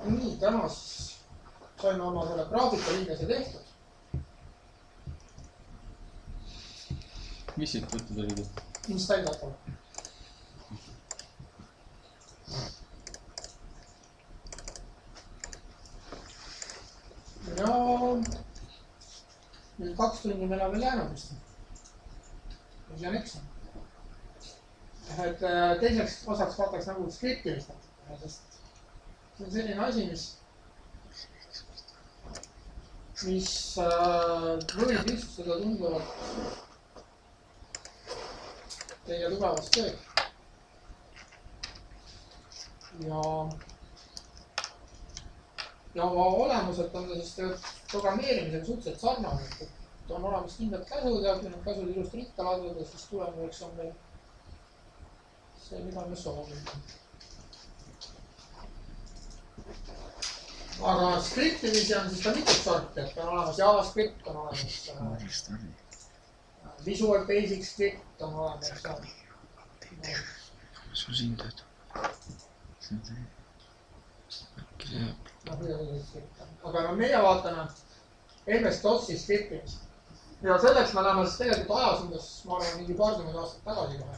Nii, täna siis saime oma selle graafika liiglase tehtud. Mis siit võttud olid? Install.com. Ja nüüd 2 tundi meil on veel jäänud vist. See on eksam. Et teiseks osaks vaataks nagu skriptimist, sest see on selline asi, mis võib lihtsustada tunduvalt teie tugevast tööd. Ja oma olemuselt on ta siis programmeerimisega suhteliselt sarnane, et on olemas kindlad käsud ja kui need käsud ilusti ritta laduda, siis tulemuseks on meil see, mida me soovime. Aga skriptimisi on siis ka mitut sorti, et on olemas JavaScript, on olemas Visual Basic Script, on olemas. Sul siin tööd? Aga meie vaatame MS-DOS-i skriptimist. Ja selleks me läheme siis tegelikult ajas umbes, ma arvan, mingi paarkümmend aastat tagasi kohe.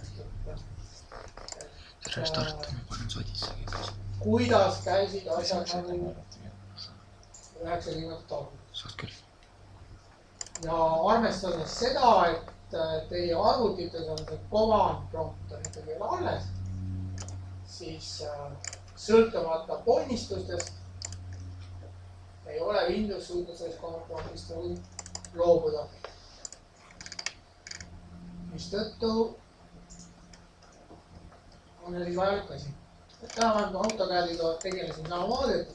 Restartame, panen sodisse. Kuidas käisid asjad nagu 90 aastat. Saad küll. Ja arvestades seda, et teie arvutites on see command prompt on ikkagi veel alles, siis sõltumata ponnistustest ei ole Windows suutnud sellest command promptist loobuda. Mistõttu on neil vajalik asi. Täna ma AutoCADiga tegelesin samamoodi, et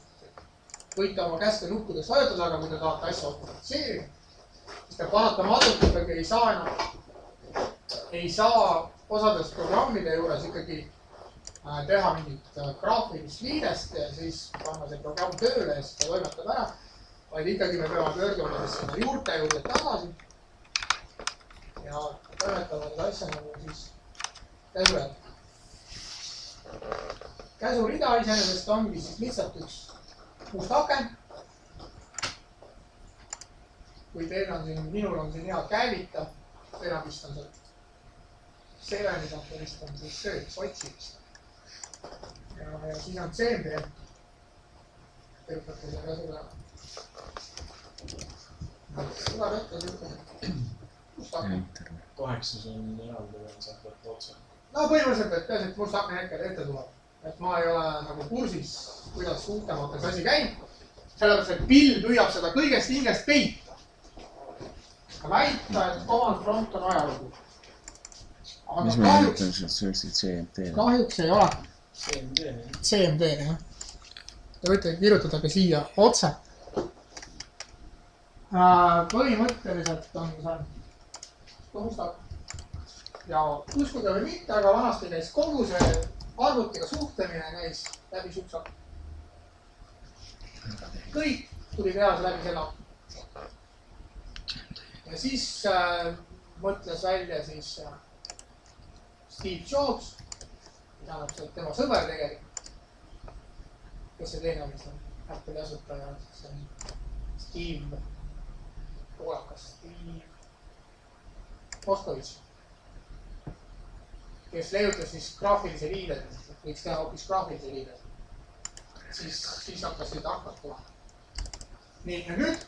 võite oma käske nukkudest vajutada, aga kui te tahate asja automatiseerida, siis te paratamatult ikkagi ei saa osades programmide juures ikkagi teha mingit graafilist liidest ja siis panna see programm tööle ja siis ta toimetab ära, vaid ikkagi me peame pöörduma sinna juurte juurde tagasi ja toimetama seda asja nagu siis käsurjad. Käsurida iseenesest ongi siis lihtsalt üks must aken. Kui teil on siin, minul on siin hea käivita, teil vist on see Sevenist on siis sööks otsimist. Ja siin on CMD. Tervitate selle käsule. Seda võtta siuke must aken. 8 on eraldi veel, saab võtta otsa. No põhimõtteliselt, et peaasi, et must aken hetkel ette tuleb. Et ma ei ole nagu kursis, kuidas uutemates asi käib. Sellepärast, et Bill püüab seda kõigest hingest peita. Väita, et command prompt on ajalugu. Mis me mõtlen, et see oleksid CMD? Kahjuks ei ole. CMD, jah. Te võite kirjutada ka siia otse. Põhimõtteliselt on see must aken. Ja uskuge või mitte, aga vanasti käis kogu see arvutiga suhtlemine käis läbi suksa. Kõik tuli tehas läbi seda. Ja siis mõtles välja siis Steve Jobs, tähendab see tema sõber tegelikult, kes see teine oli seal Apple'i asutaja, see on Steve Poolakas, Steve Moskovitš, kes leiutas siis graafilise liided, võiks teha hoopis graafilise liided. Siis hakkasid hakkad tulema. Nii, ja nüüd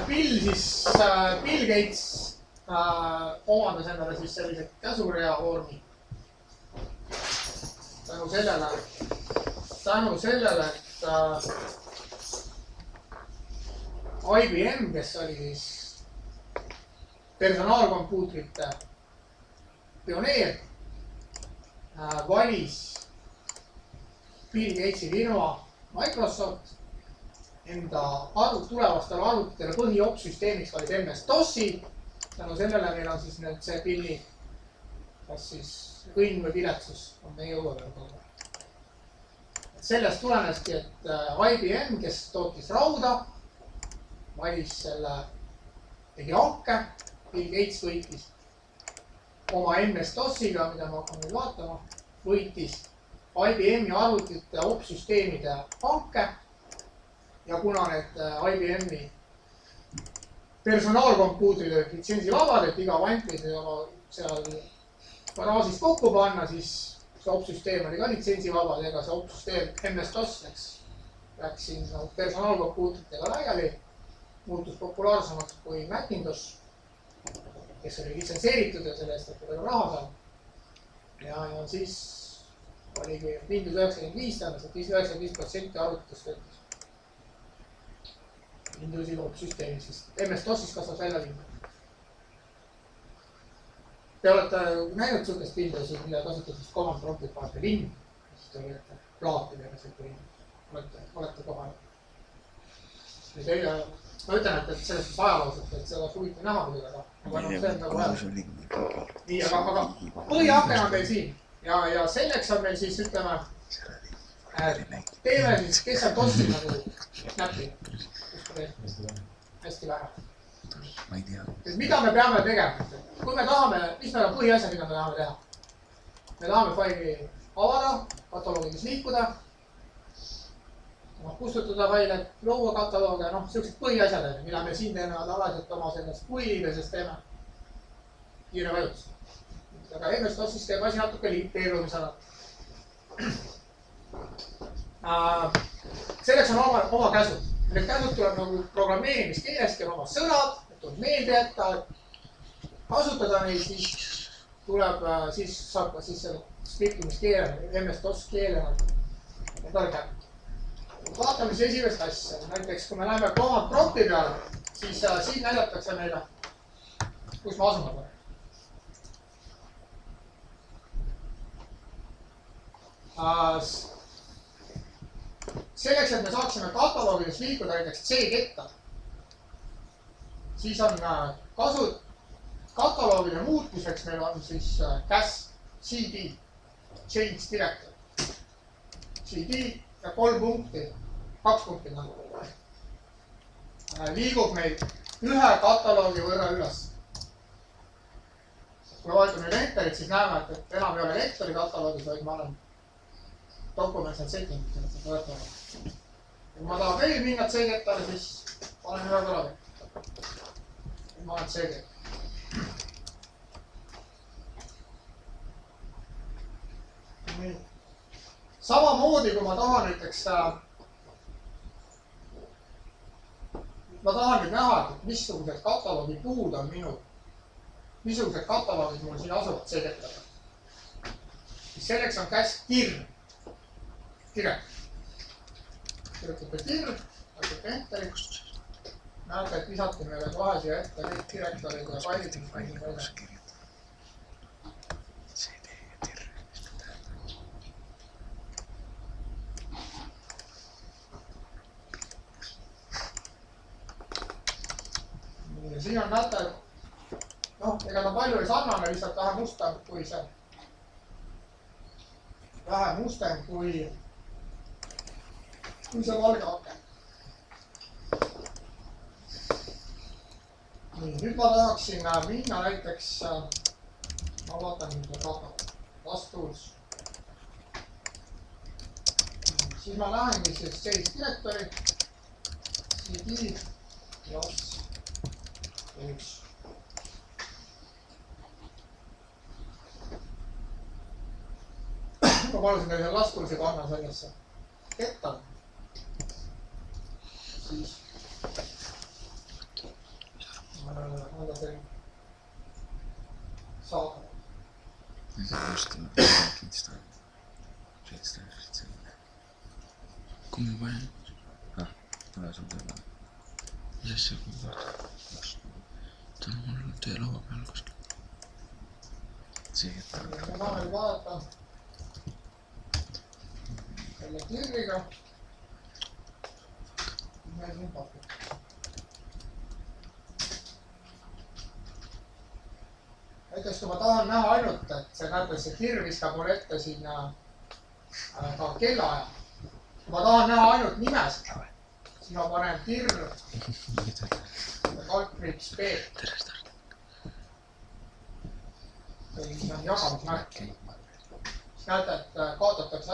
Bill Gates omandas endale siis sellise käsurea vormi. Tänu sellele, et IBM, kes oli siis personaalkompuutrite pioneer, valis Bill Gatesi firma Microsoft enda tulevastele arvutitele põhiopsüsteemiks valid MS-DOS-i. tänu sellele meil on siis nüüd see Billi kas siis õnn või viletsus on meie õue peal kogu aeg. Sellest tuleneski, et IBM, kes tootis rauda, valis selle, tegi hanke, Bill Gates võitis oma MS-DOS-iga, mida ma hakkan nüüd vaatama, võitis IBM-i arvutite opsüsteemide hanke ja kuna need IBM-i personaalkompuutrid olid litsensivabad, et iga vant võis seal garaažis kokku panna, siis see opsüsteem oli ka litsensivaba, ega see opsüsteem MS-DOS läks siin personaalkompuutritega laiali, muutus populaarsemaks kui Macintosh, kes oli litsenseeritud ja selle eest, et teda raha saab. Ja siis oligi Windows 95, tähendas, et 95% arvutust töötas Windowsi opsüsteemis, sest MS-DOS-is kasvas välja Windows. Te olete näinud sihukest Windowsi, mida kasutatud command prompt'id panete linn, siis te olete plaatidega sihuke linn. Olete kohal. Ja teile, ma ütlen, et sellest ajaloos, et see oleks huvitav näha muidugi, aga see on nagu hea. Nii, aga põhiaken on teil siin ja selleks on meil siis, ütleme, teeme siis, kes on DOS-i nagu näppi. Hästi vähe. Ma ei tea. Mida me peame tegema? Kui me tahame, mis meil on põhiasja, mida me tahame teha? Me tahame faili avada, kataloogides liikuda, kustutada faile, luua katalooge, sellised põhiasjad, mida me siin teeme tavaliselt oma sellest puiliiveses teeme. Kiire vajutus. Aga MS-DOS-is teeb asi natuke keerulisena. Selleks on oma käsud. Need käsud tuleb nagu programmeerimiskeelest ja oma sõnad, tuleb meelde jätta, kasutada neid, siis saab ka selle skriptimiskeele, MS-DOS keelena targem. Vaatame siis esimest asja. Näiteks, kui me läheme command prompt'i peale, siis siin näidatakse meile, kus me asume peale. Selleks, et me saaksime kataloogides liikuda näiteks C-ketta, siis on kasud kataloogide muutmiseks meil on siis CAS, CD, Change Director. CD ja 3 punkti, 2 punkti nagu. Liigub meil ühe kataloogi võrra üles. Kui vaatame lektorit, siis näeme, et enam ei ole lektori kataloogis, vaid ma olen dokumentsed settingid, et seda võtavad. Kui ma tahan veel minna C-kettale, siis panen ühe kõlavi. Ma olen C-kett. Samamoodi, kui ma tahan näiteks, ma tahan nüüd näha, et missugused kataloogi puud on minu, missugused kataloogid mul siin asuvad C-kettale. Selleks on käsk tir. Kirjad. Kirjutate tir, võtate enterit. Näete, et visati meile kohe siia ette kõik direktorid ja failid, mis meil siin võidab. Ja siin on näete, et ega ta palju ei sarnane, lihtsalt vähe mustem kui see. Vähe mustem kui see valge aken. Nii, nüüd ma tahaksin minna näiteks, ma vaatan nüüd vastuus. Siis ma lähengi sellist direktori, CD, JOS, 1. Ma palusin teile lastulisi panna sellesse ketta. Siis anda see saada. Kui ma panen? Tule sul teema. Mis asja kui vaata? Ta on mul teie laua peal kuskil. See ketta. Ma tahan vaadata. selle tirriga. Meil siin pakub. Näiteks kui ma tahan näha ainult, et see näete, see tir viskab mul ette sinna ka kellaaja. Kui ma tahan näha ainult nimesid, siis ma panen tir kaldkriips B. See on jagamismärk. Siis näete, et kaotatakse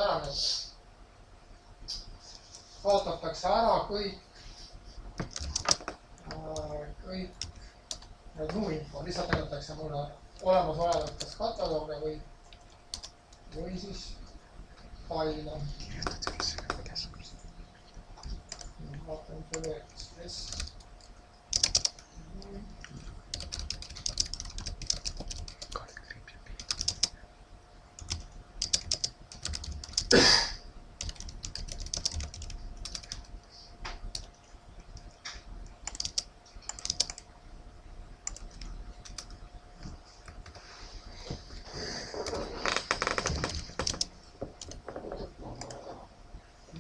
ära kõik muu info. Lihtsalt näidatakse mulle olemasolevatest katalooge või siis faile. Vaatan selle Express.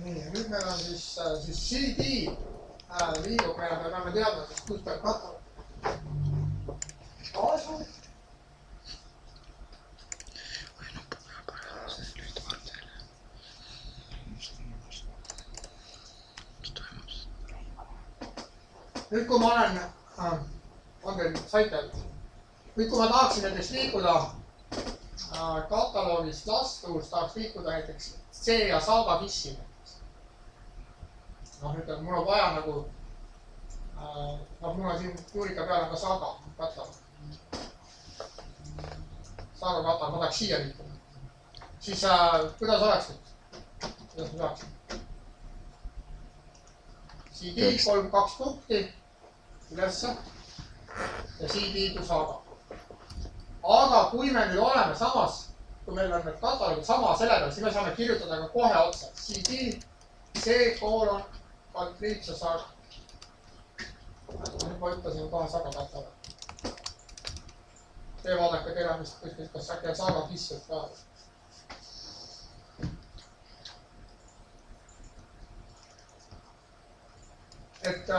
Nüüd meil on siis CD liigub meile, me peame teadma, kus peab kataloog. Kaasu. Nüüd kui ma olen, on teil saite, nüüd kui ma tahaksin näiteks liikuda kataloogist lastuus, tahaks liikuda näiteks C ja Saga Kissi. Noh, ütleme, mul on vaja nagu, mul on siin juurika peal on ka Saga kataloog. Saga kataloog, ma tahaks siia liikuda. Siis kuidas oleks nüüd? Kuidas ma saaksin? CD 3-2 punkti ülesse ja CD to Saga. Aga kui me nüüd oleme samas, kui meil on need kataloogid sama selle peal, siis me saame kirjutada ka kohe otsa. CD, C, kaldkriips ja Saga. Nüüd ma ütlesin kohe Saga kataloog. Te vaadake telemist kuskilt, kas äkki on Saga kissud ka. Et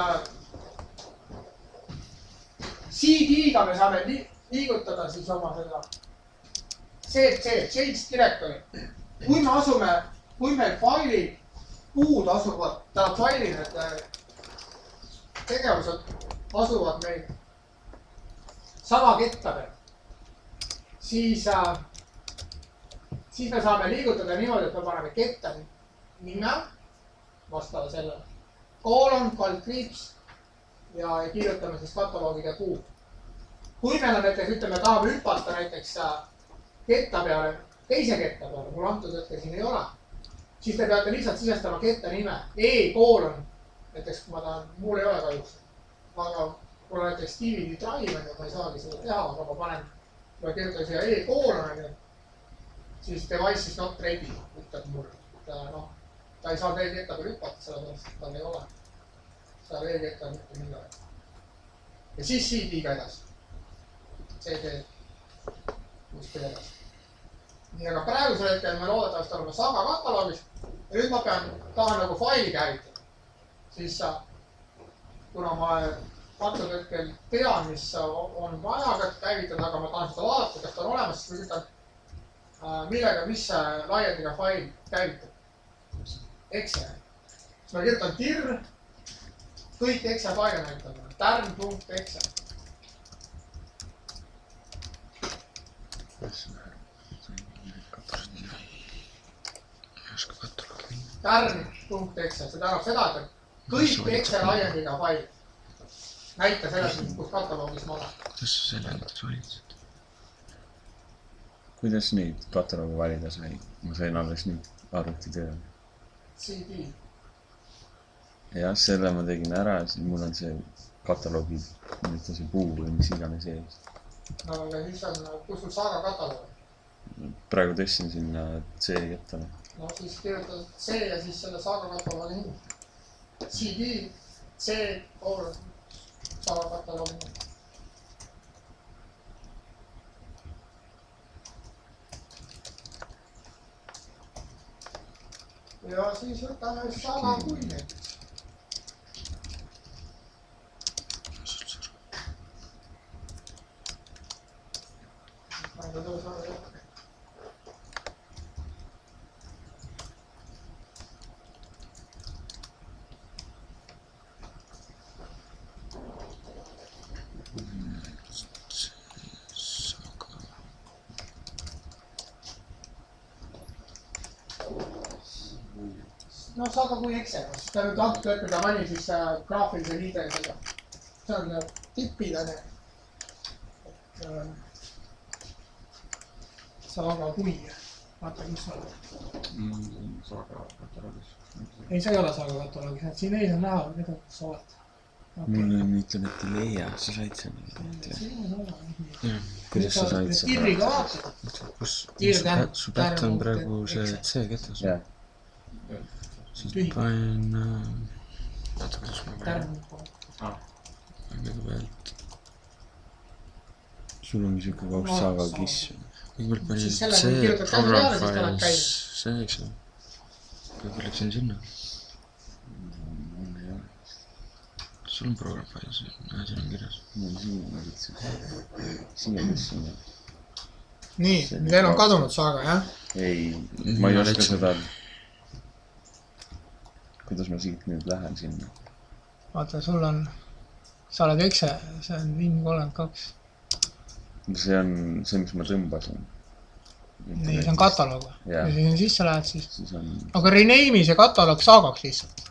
CD-ga me saame liigutada siis oma seda CC, Change Directory. Kui me asume, kui meil failid puud asuvad, faili need tegevused asuvad meil sama ketta peal, siis me saame liigutada niimoodi, et me paneme ketta nime vastava sellele. Koolon, kaldkriips ja kirjutame siis kataloogide kuud. Kui meil on näiteks, ütleme, tahame hüpata näiteks ketta peale, teise ketta peale, mul antud hetkel siin ei ole, siis te peate lihtsalt sisestama ketta nime. E-koolon, näiteks kui ma tahan, mul ei ole kahjuks, aga mul on näiteks DVD Drive, ma ei saagi seda teha, aga ma panen, kui ma kirjutan siia E-koolon, siis device is not ready, ütleb mulle. No, ta ei saa teie ketta peal hüpata, sellepärast, et tal ei ole. Seda veeketta mitte millega. Ja siis CD-ga edasi. CD kuskil edasi. Nii, aga praegusel hetkel me loodetavasti oleme Saga kataloogis. Ja nüüd ma tahan nagu faili käivitada. Siis, kuna ma antud hetkel tean, mis on vaja käivitada, aga ma tahan seda vaadata, kas ta on olemas, siis ma ütlen, millega, mis laiendiga fail käivitab. Exe. Siis ma kirjutan tir, kõik exe faile näitame, tärn.exe. Tärn.exe, see tähendab seda, et kõik exe laiendiga fail. Näita selles, kus kataloogis ma olen. Kuidas sa selle näiteks valitsid? Kuidas neid kataloogi valida sai? Ma sain alles nüüd arvuti tööle. CD. Jah, selle ma tegin ära ja siis mul on see kataloogi, mitte see puu või mis iganes ees. No aga siis on, kus sul Saga kataloog? Praegu tõstsin sinna C kettale. No siis kirjutad C ja siis selle Saga kataloogi nimi. CD, C, Saga kataloogi nimi. ja siis võtame Saga kui näiteks. Ma ei tea, tõus on jätkab. No Saga kui eksega, sest ta nüüd antud hetkel ta pani siis graafilise liidrisega. See on tippidane. Saga kui. Vaata, kus on. Saga kataloogis. Ei, see ei ole Saga kataloogis. Siin ees on näha, mida sa oled. Mul on internet ei leia, sa said selle. Siin on olla. Kuidas sa said selle? Kirriga vaatad. Kus? Su pätt on praegu see C-ketas. Jah. Siis panin... Vaata, kuidas ma panin. Kõigepealt... Sul ongi siuke kaup Saga kiss. Kõigepealt panin C-program files. See, eks ole. Kõigepealt läksin sinna. Sul on program files. Siin on kirjas. Siia sinna. Nii, teil on kadunud Saga, jah? Ei, ma ei oska seda... Kuidas ma siit nüüd lähen sinna? Vaata, sul on... Sa oled ekse, see on Win32. See on see, mis ma tõmbasin. Nii, see on kataloog. Ja siis sisse lähed siis. On... Aga rename'i see kataloog Sagaks lihtsalt.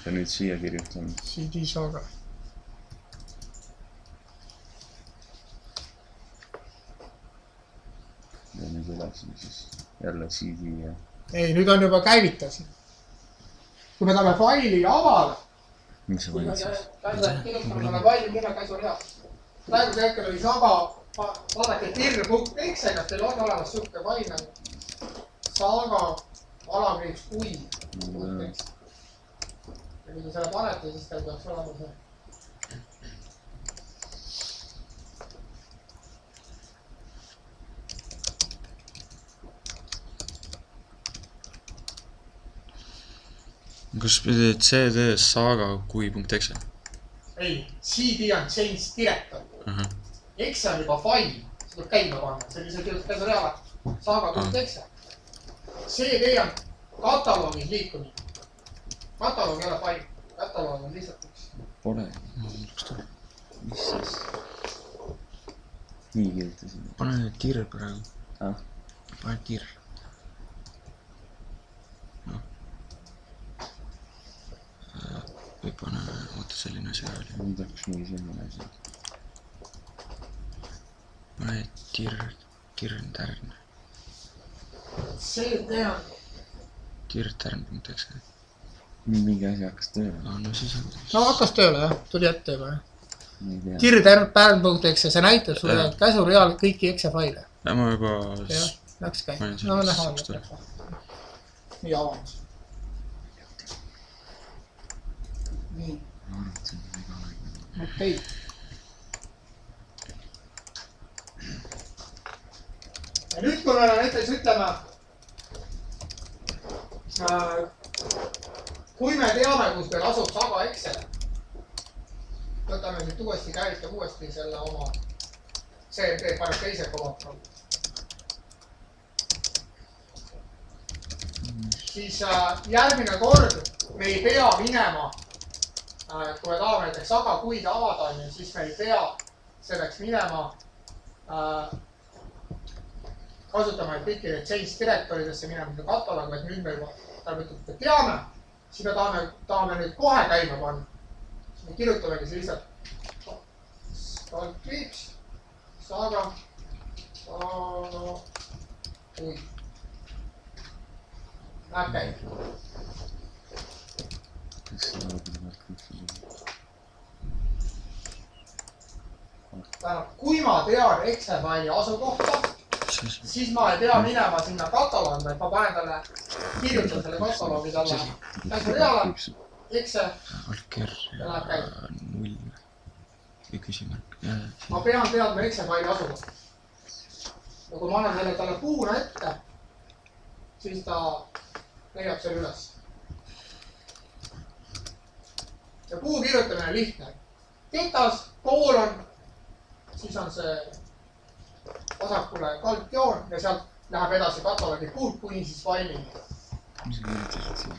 Ja nüüd siia kirjutan. CD Saga. Ja nüüd edasi siis jälle CD ja... Ei, nüüd on juba käivitasin. Kui me tahame faili avada... Mis sa valid siis? Kirjutame selle faili nime käsureas. Praegu hetkel oli Saga... Vaadake tir.exe, kas teil on olemas suhke fail nagu Saga alakriiks kui. Ja kui te selle panete, siis teil peaks olema see. Kas pidid CD Saga kui.exe? Ei, CD on change directory. Exe on juba fail, see tuleb käima panna, see lihtsalt kirjutab käsureale Saga.exe. CD on kataloogis liikumine. Kataloog ei ole fail, kataloog on lihtsalt üks. Pole, mis siis? Nii kirjutasin. Pane tir praegu. Pane tir. Või pane, oota selline asi oli. Nüüd hakkas mingi selline asi. Pane tir-tärn. CD on... Tir-tärn.exe. Mingi asi hakkas tööle. No siis on... No hakkas tööle, jah. Tuli ette juba, jah. Tir-tärn.exe, see näitab sulle käsureal kõiki exe faile. Ja ma juba... Jah, läks käib. No näha on. Nii avanes. Nii. Okei. Ja nüüd, kui me näiteks ütleme, kui me teame, kus meil asub Saga Excel, võtame nüüd uuesti, käivitab uuesti selle oma CMD paneb teise koha. Siis järgmine kord me ei pea minema, kui me tahame näiteks Saga kuid avada, siis me ei pea selleks minema kasutame kõiki need change direktoridesse minema kataloogi, vaid nüüd me juba teame, siis me tahame nüüd kohe käima panna. Siis me kirjutamegi see lihtsalt kriips, Saga kui. Läheb käib. Kui ma tean Excel faili asukohta, siis ma ei pea minema sinna kataloogi, vaid ma panen talle, kirjutan selle kataloogi talle käsureale, Excel ja läheb käib. väike küsimärk. Ma pean teadma Excel-faili asuda. Ja kui ma annan selle talle puuna ette, siis ta leiab selle üles. Ja puu kirjutamine on lihtne. Ketas, koolon, siis on see vasakule kaldjoon ja sealt läheb edasi kataloogi puud kuni siis failini. Mis sa kirjutasid siia?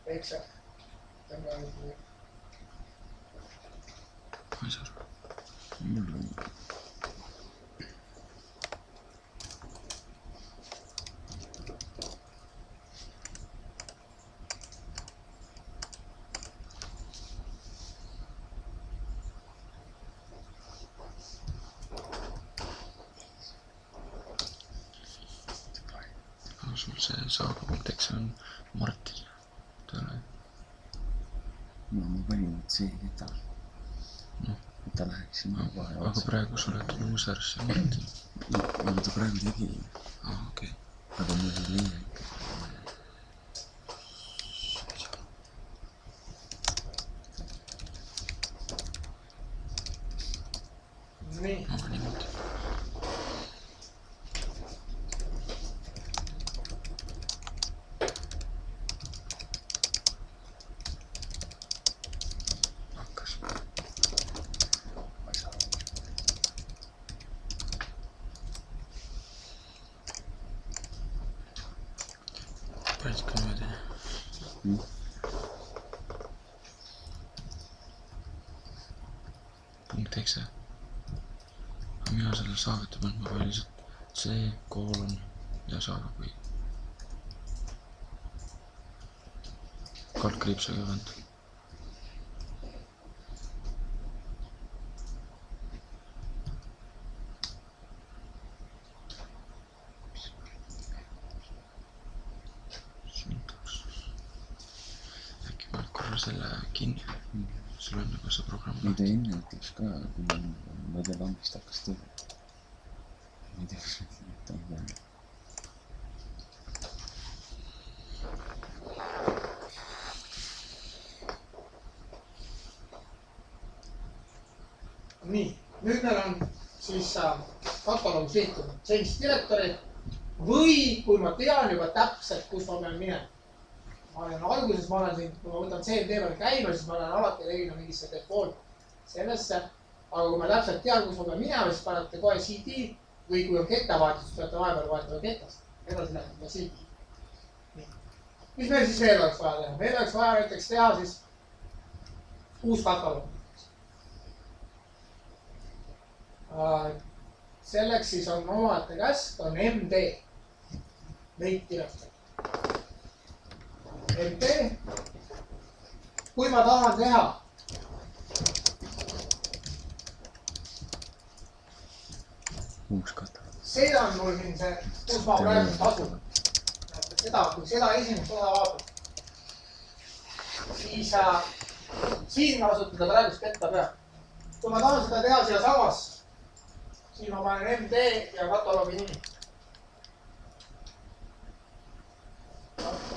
Excel. Ma ei saa aru. Mul on... sul see saaga.exe on Martin tööle. No ma panin see keta. No. Et ta läheks sinna kohe otsa. Aga praegu sulle tuli Musarisse Martin. Aga ta praegu tegi. Okei. Aga mul ei leia ikka. Nii. Aga niimoodi. Päriska niimoodi. .exe. Aga mina selle saagete pealt ma panin lihtsalt C, koolon ja saaga või. Kaldkriipsaga vend. Äkki paned korra selle kinni. Sul on juba see programm. Ei ta enne ütleks ka, kui ma ei tea, lambist hakkas tööle. Ma ei tea, mis ta on peale. Nii, nüüd meil on siis kataloogis liikunud change directory või kui ma tean juba täpselt, kus ma pean minema. Ma olen alguses, ma olen siin, kui ma võtan CMD peale käima, siis ma olen alati leidnud mingisse default sellesse. Aga kui ma täpselt tean, kus ma pean minema, siis panete kohe CD või kui on kettavahetus, siis peate vahepeal vahetama kettast. Edasi läheb CD. Nii. Mis meil siis veel oleks vaja teha? Meil oleks vaja näiteks teha siis uus kataloog. Selleks siis on omate käsk, on MD. Neid kirjutada. MD. Kui ma tahan teha uus kataloog. see on mul siin see, kus ma praegu asun. Seda, kui seda esimest osa vaatab, siis siin kasutada praegust ketta peab. Kui ma tahan seda teha siia samas, siis ma panen MD ja kataloogi nimi.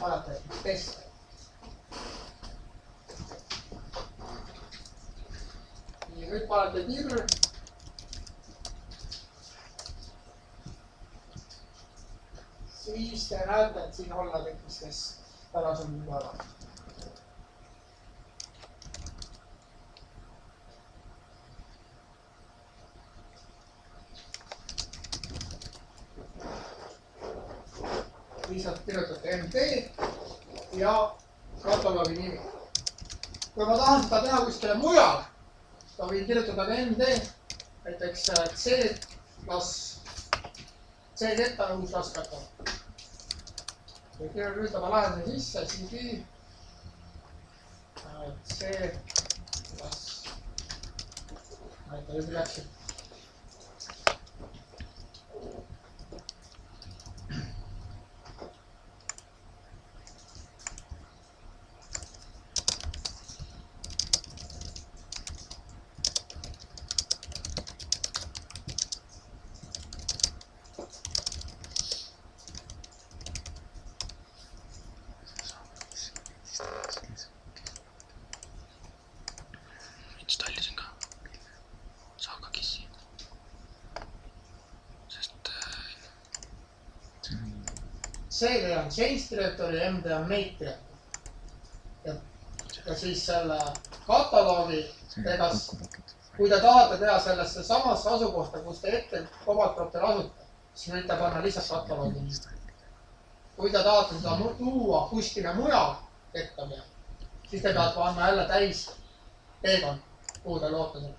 Vaadata, test. Nii, nüüd panete tirr. Siis te näete, et siin olla tekkis, kes tänasel päeval. Lihtsalt kirjutate MD ja kataloogi nimi. Kui ma tahan seda teha kuskile mujal, ma võin kirjutada MD, näiteks C plus C ketta uus laskataloog. Ja nüüd ma lähen sisse, CD C plus ma ei tea, juba läksin. Installisin ka. CD on change directory ja MD on make directory. Ja siis selle kataloogi, kui te tahate teha sellesse samasse asukohta, kus te ette Cobaltrotil asute, siis võite panna lihtsalt kataloogi. Kui te tahate seda tuua kuskile mujal ette peal, siis te peate panna jälle täis teekond, kuhu te loote seda.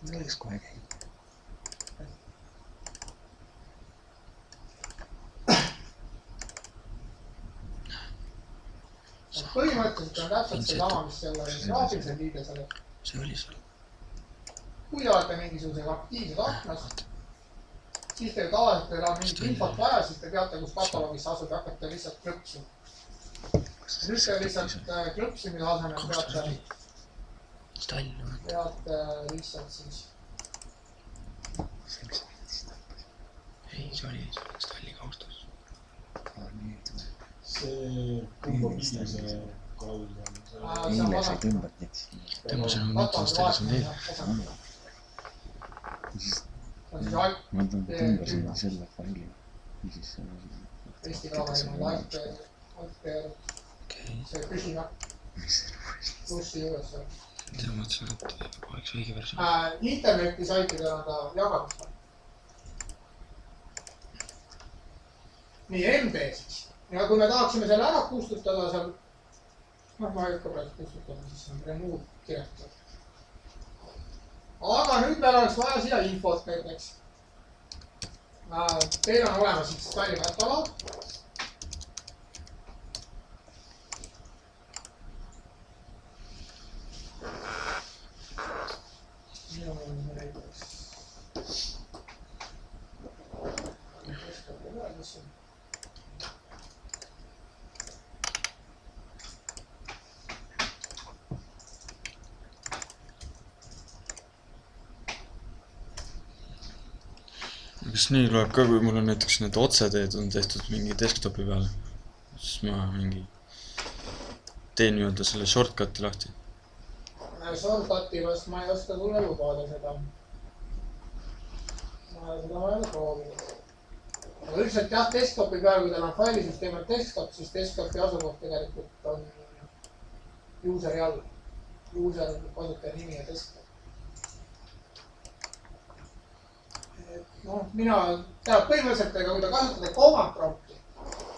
Läks kohe käib. Põhimõtteliselt on täpselt see sama, mis selle graafilise liides oli. See oli seal. Kui te olete mingisugusega aktiivsed aknas, siis teil tavaliselt teil on mingit infot vaja, siis te teate, kus kataloogis asub ja hakkate lihtsalt klõpsima. Nüüd te lihtsalt klõpsimise asemel teate lihtsalt siis. Ei, see oli stalli kaustus. See kumbapidi see kald on. Eile sai tõmbad need. Tema see on mõtlustel, see on eile. Ma tõmbasin selle faili. Eesti Vabariigi Altpeer. See püsinak. Plussi juures seal. Tead mõtlesin, et oleks õige versioon. Interneti saitidel on ta jagatud. Nii, MD siis. Ja kui me tahaksime selle ära kustutada seal, ma ei hakka praegu kustutada, siis on remove direktor. Aga nüüd meil oleks vaja siia infot näiteks. Teil on olemas siis stalli kataloog. Nii on näiteks. Kas nii loeb ka, kui mul on näiteks need otseteed on tehtud mingi desktopi peale, siis ma mingi teen nii-öelda selle shortcut'i lahti. Shortcut'i vast ma ei oska sulle lubada seda. Ma ei ole proovinud. Aga üldiselt jah, desktopi peal, kui teil on failisüsteem desktop, siis desktopi asukoht tegelikult on useri all. User kasutaja nimi ja desktop. Mina teab põhimõtteliselt, kui te kasutate command prompti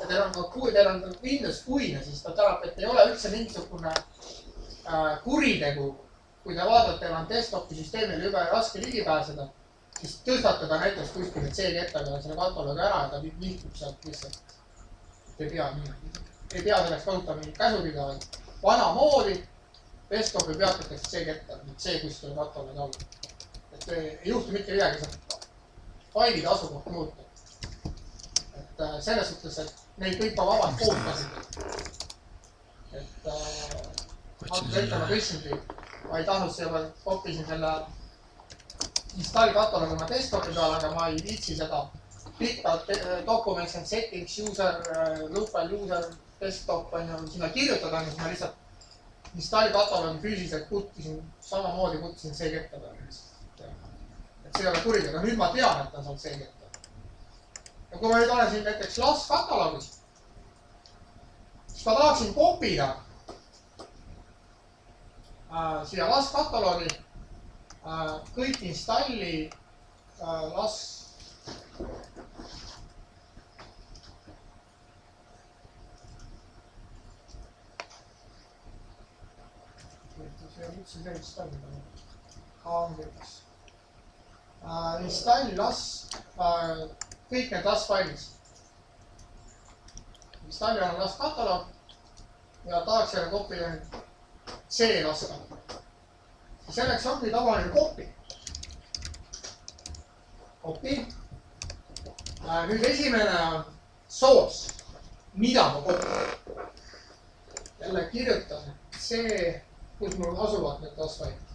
ja teil on Windows kuine, siis ta teab, et ei ole üldse mingisugune kuritegu. Kui te vaadate, teil on desktopi süsteemile juba raske ligi pääseda, siis tõstate ta näiteks kuskile C-kettaga selle kataloogi ära ja ta lihtub sealt lihtsalt. Ei pea selleks kasutama mingit käsurida, vaid vanamoodi desktopi peatatakse C-ketta, C kuskile kataloogi alla. Et ei juhtu mitte midagi sealt. Failide asukoht muuta. Et selles suhtes, et neid kõik ma vabalt kood kasutada. Et antud ette ma tõstsingi, ma ei tahtnud selle, koppisin selle install kataloogi oma desktopi peal, aga ma ei viitsi seda pikka documents and settings, user, local user, desktop on ju sinna kirjutada, siis ma lihtsalt install kataloogi füüsiliselt kuttisin, samamoodi kuttisin C-ketta peale. Et see ei ole kurid, aga nüüd ma tean, et ta saab C-ketta. Ja kui ma nüüd olen siin näiteks LAS kataloogis, siis ma tahaksin kopida siia LAS kataloogi kõik installi LAS. See on üldse see install. Kangeks. Install LAS, kõik need LAS failis. Installi on LAS kataloog ja tahaks jälle kopida C-LAS kataloog. Selleks ongi tavaline kopi. Kopi. Nüüd esimene on source, mida ma kopin. Jälle kirjutan see, kus mul asuvad need LAS failid.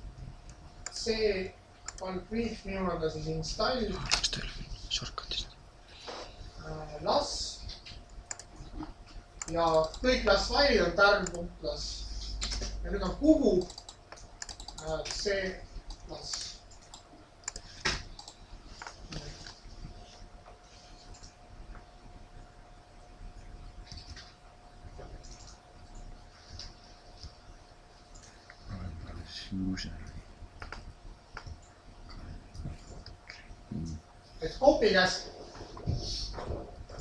See on brief, minul on ka siis install. Kas teil shortcut'ist? las ja kõik las failid on tärn.las ja nüüd on kuhu see las. Et kopi käest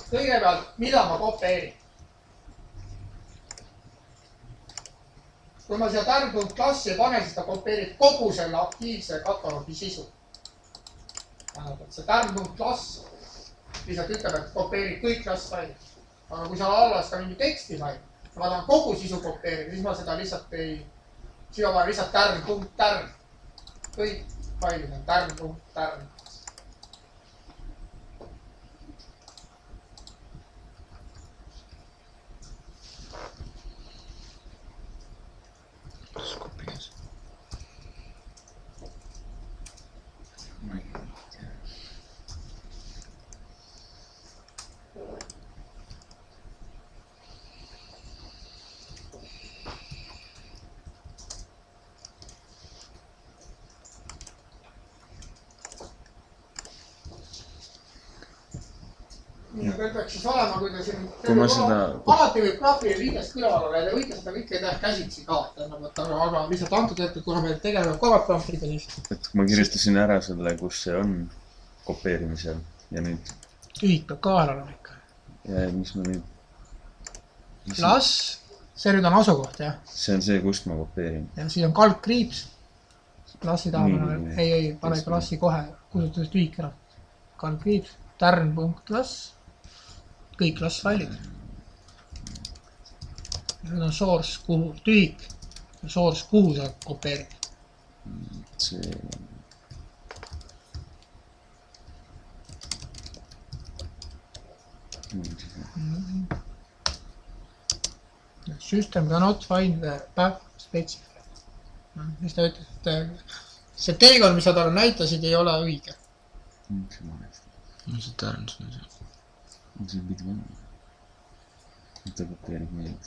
kõigepealt, mida ma kopeerin. Kui ma siia tärn.klassi pane, siis ta kopeerib kogu selle aktiivse kataloogi sisu. Tähendab, et see tärn.klass lihtsalt ütleb, et kopeerib kõik klassfailid. Aga kui seal alles ka mingi tekstifail, ma tahan kogu sisu kopeerida, siis ma seda lihtsalt ei... Siia vaja lihtsalt tärn.tärn. Kõik failid on tärn.tärn. Kopias. Nii, aga peaks siis olema, kui te siin... Alati võib graafile liidest kõrval olla ja te võite seda kõike teha käsitsi ka. Aga lihtsalt antud hetkel, kuna me tegeleme kovagraafiliga, siis... Et ma kirjutasin ära selle, kus see on kopeerimisel ja nüüd... Tühik peab ka ära olema ikka. Ja mis ma nüüd... Las... See nüüd on asukoht, jah? See on see, kust ma kopeerin. Ja siis on kalkkriips. Klassi taha ei, pane klassi kohe, kustutus tühik ära. Kalkkriips, tärn.klass. Kõik klassfailid. Nüüd on source, kuhu tühik. Source, kuhu sa kopeerid. See... System cannot find the path specifier. Mis ta ütles, et see teekond, mis sa talle näitasid, ei ole õige. See tärn sul on see. See pidi vanna. Ta kopeerib meid.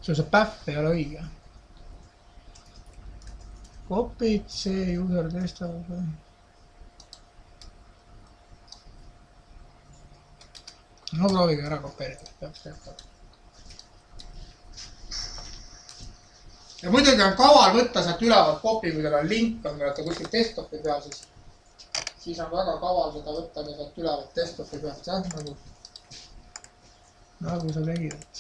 See path ei ole õige. Copy'd, see user testab. No proovige ära kopeerida, peaks tehtud. Ja muidugi on kaval võtta sealt ülevalt kopi, kui teil on link on, kui olete kuskil desktopi peal, siis on väga kaval seda võtta sealt ülevalt desktopi pealt, jah, nagu sa tegid, et...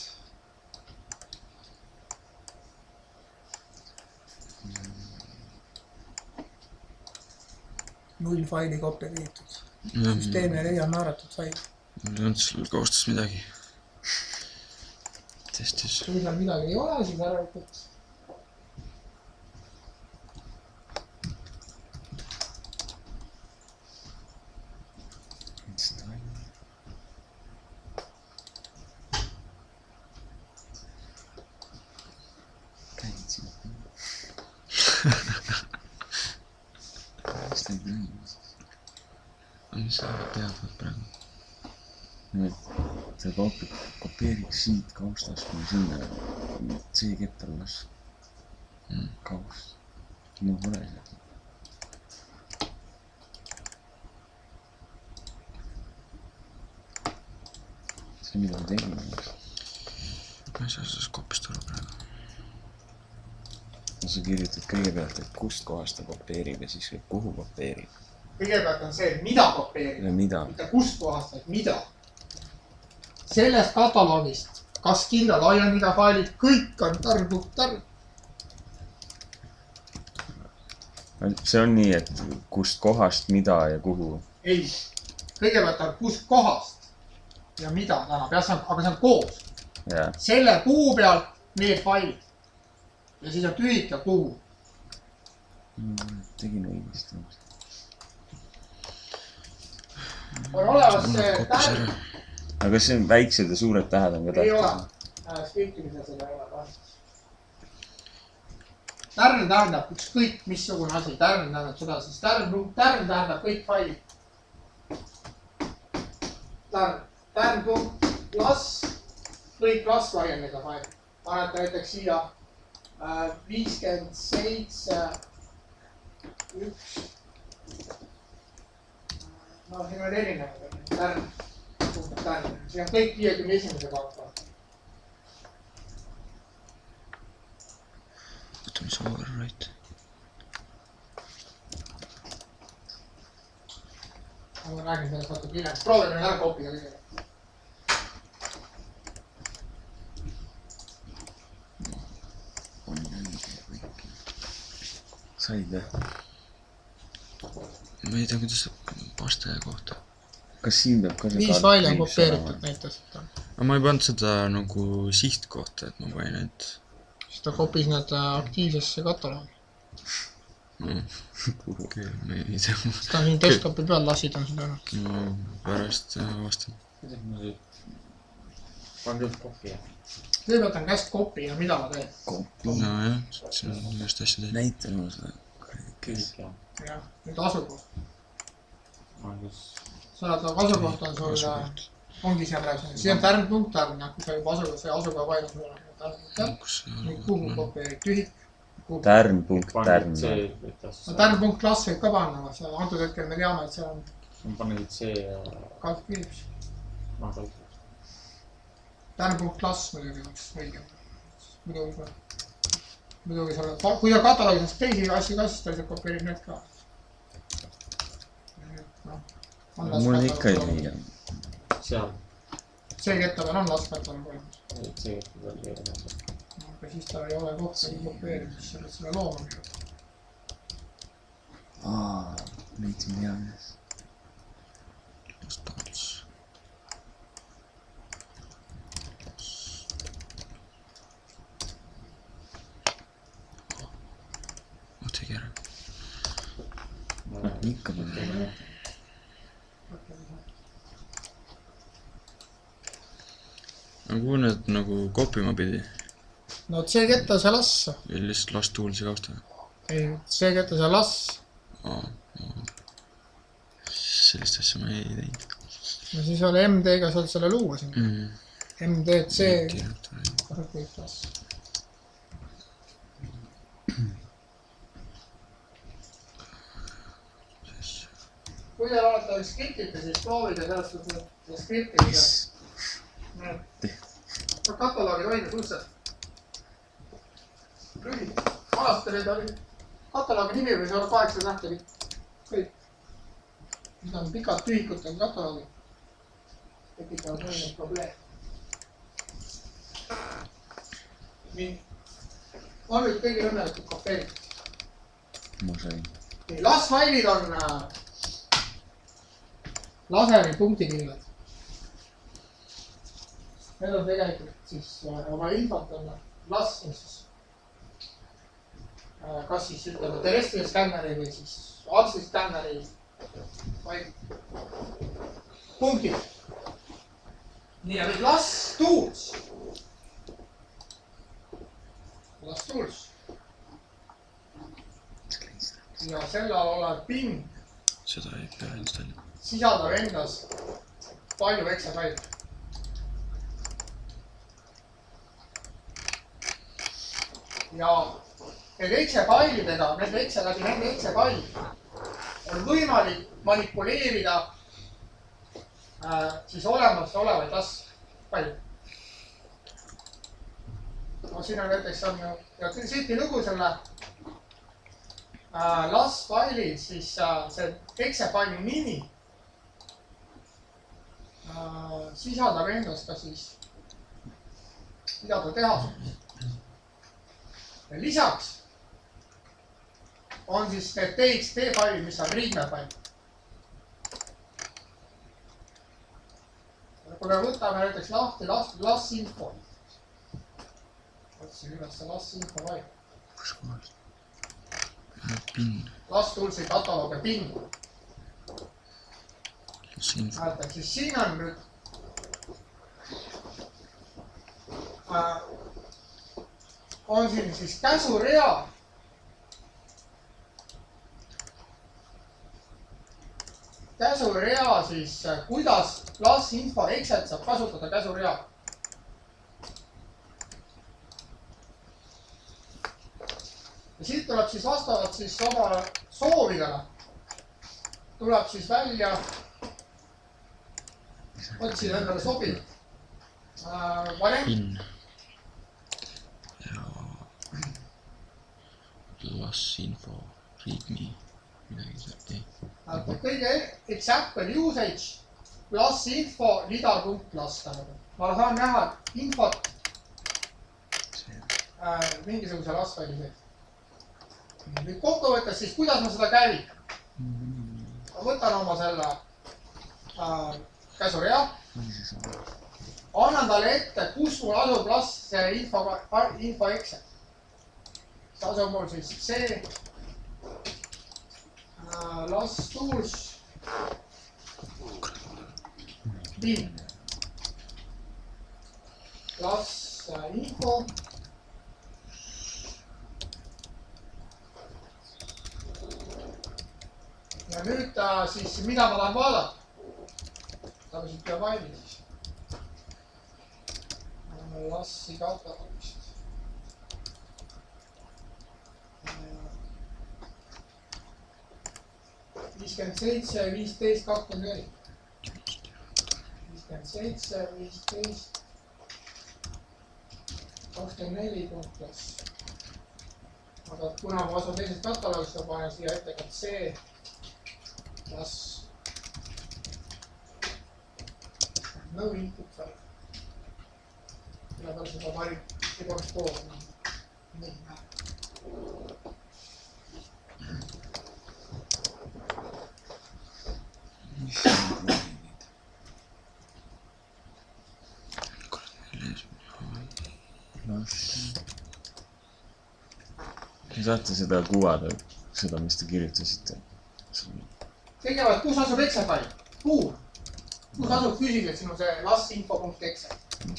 Null faili kopia viitud. Süsteemi ei leia määratud faili. Mul ei olnud sul kohustus midagi. Testis. Kui seal midagi ei ole, siis ära ütled. Mis sa teadvad praegu? See kopeeriks siit kaustast või sinna C-ketterlas kaust. Mul pole seda. See mida ma tegin. Ma ei saa sellest kopist aru praegu. Sa kirjutad kõigepealt, et kust kohast ta kopeerib ja siis kuhu kopeerib. Kõigepealt on see, mida kopeerib. Ja mida. Mitte kust kohast, et mida. Sellest kataloogist, kas kindlad aianida failid, kõik on tärn. See on nii, et kust kohast, mida ja kuhu. Ei, kõigepealt on kust kohast ja mida tänab, aga see on koos. Yeah. Selle kuu pealt need failid. Ja siis on tühik ja kuhu. Tegin õigesti. On olemas see tärn. Aga kas see on väiksed ja suured tähed on ka tähtsad? Ei ole. Skriptimise seda ei ole kahjuks. Tärn tähendab ükskõik missugune asi. Tärn tähendab seda, siis tärn tähendab kõik failid. tärn.plus, kõik plus variandiga fail. Panete näiteks siia 57, 1. No siin on erinevad, tärn. Siin on kõik 51. kaupa. Oota, mis overwrite? Ma räägin sellest natuke hiljem. Proovime nüüd ära koopida kõigile. Said või? Ma ei tea, kuidas vastaja kohta. Kas siin peab ka see 5 faili on kopeeritud näiteks. Aga ma ei pannud seda nagu sihtkohta, et ma panin, et... Siis ta kopis need aktiivsesse kataloogi. Okei, ma ei tea. Seda on siin desktopi peal lassid on seda. No, pärast vastan. Kuidas ma nüüd panen nüüd kopi? Kõigepealt on käest kopi ja mida ma teen? Kopi. No jah, siin on just asja teed. Näita mulle seda. Kõik jah. Jah, nüüd asukoht. Kus? Sa oled asukoht on sul, ongi siia praegu. Siin on tärn.tärn, kui sa juba asukoht, see asukoha vaid on sul. Nüüd kuhu kopeerid tühik. Tärn.tärn. Tärn.klass võib ka panna, aga antud hetkel me teame, et see on... Ma panen nüüd see... Kaltkirjus. Ma kaltkirjus. Tärn.klass muidugi oleks õige. Muidugi sa oled... Kui sa kataloogis teisi asju ka, siis ta lihtsalt kopeerib need ka. Mul ikka ei leia. Seal. See ketta peal on laskataloog olemas. See ketta peal ei ole. Aga siis ta ei ole kohta kopeerib, siis sa oled selle looma. Leidsin hea mees. Stats. Tegi ära. Ikka peale. Aga kuhu need nagu kopima pidi? No see ketta see lass. Ja lihtsalt las tuulsi kausta? Ei, see ketta see lass. Sellist asja ma ei teinud. No siis oli MD-ga saad selle luua siin. MD-C. Kasut kõik lass. Kui teil olete skriptite, siis proovida sellest skriptida. Kataloogid hoida suhteliselt lühid. Vanasti need oli kataloogi nimi võis olla 8 tähtegi. Kõik. Nüüd on pikad tühikud on kataloogid. Tekitavad mõned probleem. Nii. On nüüd kõigil õnnelikult kopeeritud. Ma sain. Las failid on laseri punktikirjad. Need on tegelikult siis oma infot on las, kas siis ütleme terrestrial skänneri või siis aksli skänneri vaid punktid. Nii ja nüüd las tools. Las tools. Ja selle all olev ping Seda ei pea installima. sisaldab endas palju veksefaile. Ja need veksefailidega, läbi nende veksefaili on võimalik manipuleerida siis olemasolevaid lassfaile. No siin on näiteks on ja siit lugu selle lassfailid, siis see veksefaili nimi sisaldab endas ka siis mida ta teha saab. Ja lisaks on siis need TXT failid, mis on readme fail. Kui me võtame näiteks lahti lassinfo. Otsin üles see lassinfo fail. Kus kohas? PIN. Lastulsi kataloogi PIN. Lassinfo. Siis siin on nüüd on siin siis käsurea. Käsurea siis, kuidas class info exet saab kasutada käsurea. Ja siit tuleb siis vastavalt siis oma soovidele. Tuleb siis välja otsida endale sobiv variant. In. Ja class info, readme, midagi sealt ei. Kõige example usage class info lidar.class. Ma saan näha infot mingisuguse lassfaili sees. Nüüd kokkuvõttes siis, kuidas ma seda käivitan? Ma võtan oma selle käsurea. Annan talle ette, kus mul asub lass see info exet. See asub mul siis see lass tools bin lass info ja nüüd siis, mida ma tahan vaadata? Saame siit peab valmi siis. Lassi katalogist. 57, 15, 24. 57, 15, 24 punktis. Aga kuna ma asun teisest katalogist, ma panen siia ette ka C. Las no input file. Mille peal seda valib igaks pool. Nii näeb. Te saate seda kuvada, seda, mis te kirjutasite. Kõigepealt, kus asub Excel fail? Kuhu? Kus asub füüsiliselt sinu see lassinfo.exe?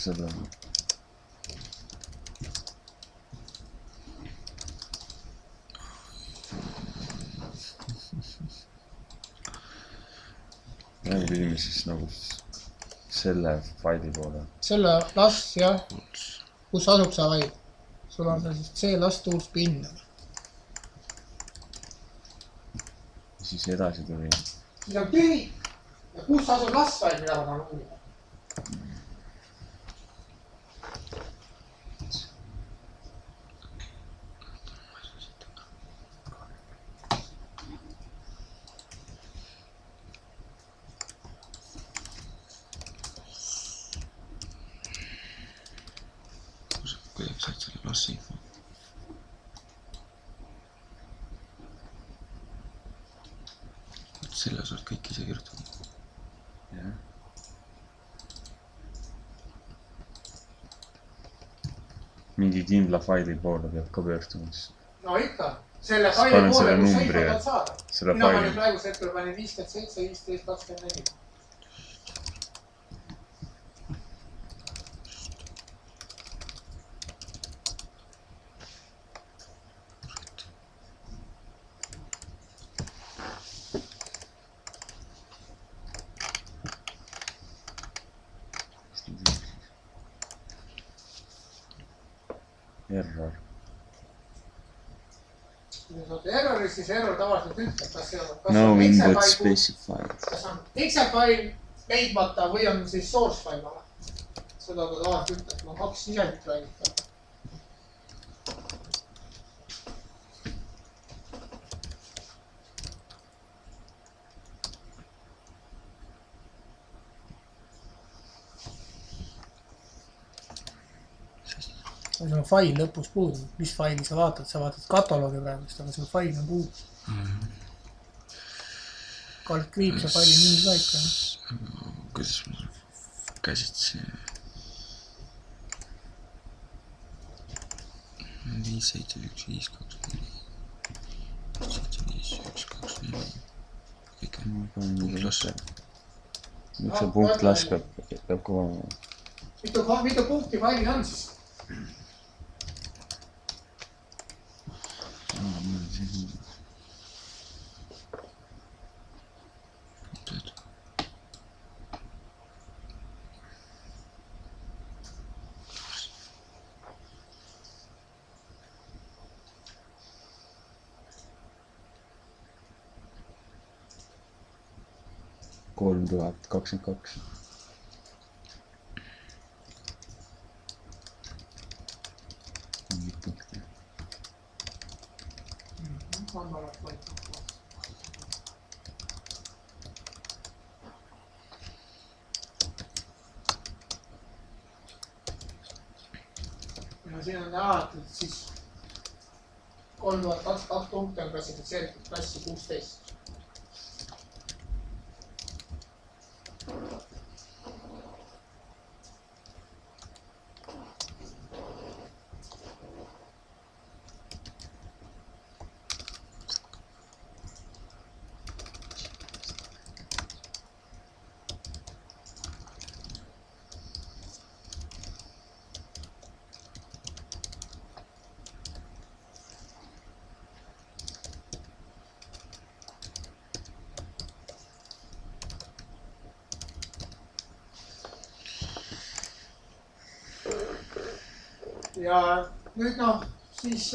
Seda on. Praegu pidime siis nagu selle faili poole. Selle lass, jah. Kus asub see fail? Sul on siis see lass tools bin. Siis edasi tuli. Siis on tühi. Ja kus asub lass fail, mida ma tahan uurida? Kuidas saad selle lassi info? Selle saad kõik ise kirjutada. Jah. Mingi kindla faili poole peab ka pöördumas. No ikka. Selle faili poole, kus sa info pead saada. Mina panin praegu hetkel panin 57, 15, 24. Error. Kui te saate erroris, siis error tavaliselt ütleb, kas No input specified. Kas on Excel fail leidmata või on siis source fail vale. Seda ta tavaliselt ütleb, ma 2 sisendit räägitan. Kui sul on fail lõpus puudu, mis faili sa vaatad kataloogi praegust, aga sul fail on puudu. Kaldkriips ja faili nimi ka ikka. Kuidas ma käsitsin? 5, 7, 1, 5, 2, 4. 7, 5, 1, 2, 4. Kõik on punktlass. Miks see punktlass peab kuvama? Mitu punkti faili on siis? 3022. Mingid punkti. Andavad vaikselt. Ja siin on näha, et siis 3022 punkti on klassifitseeritud klassi 16. Ja nüüd noh, siis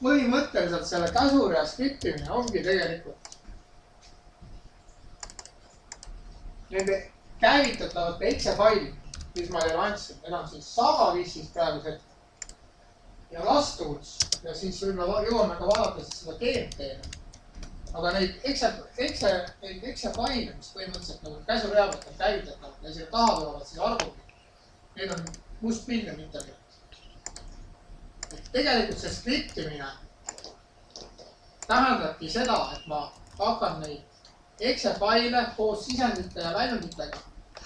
põhimõtteliselt selle käsurea skriptimine ongi tegelikult nende käivitatavate exe faili, mis ma teile andsin, need on siis Sagavissis praegused ja Lastools ja siis võib-olla jõuame ka vaadata siis seda GMT-le. Aga neid exe faile, mis põhimõtteliselt nagu käsureabelt on käivitatavad ja siia taha tulevad siis arvutid, need on mustpilv internet. Tegelikult see skriptimine tähendabki seda, et ma hakkan neid exe faile koos sisendite ja väljunditega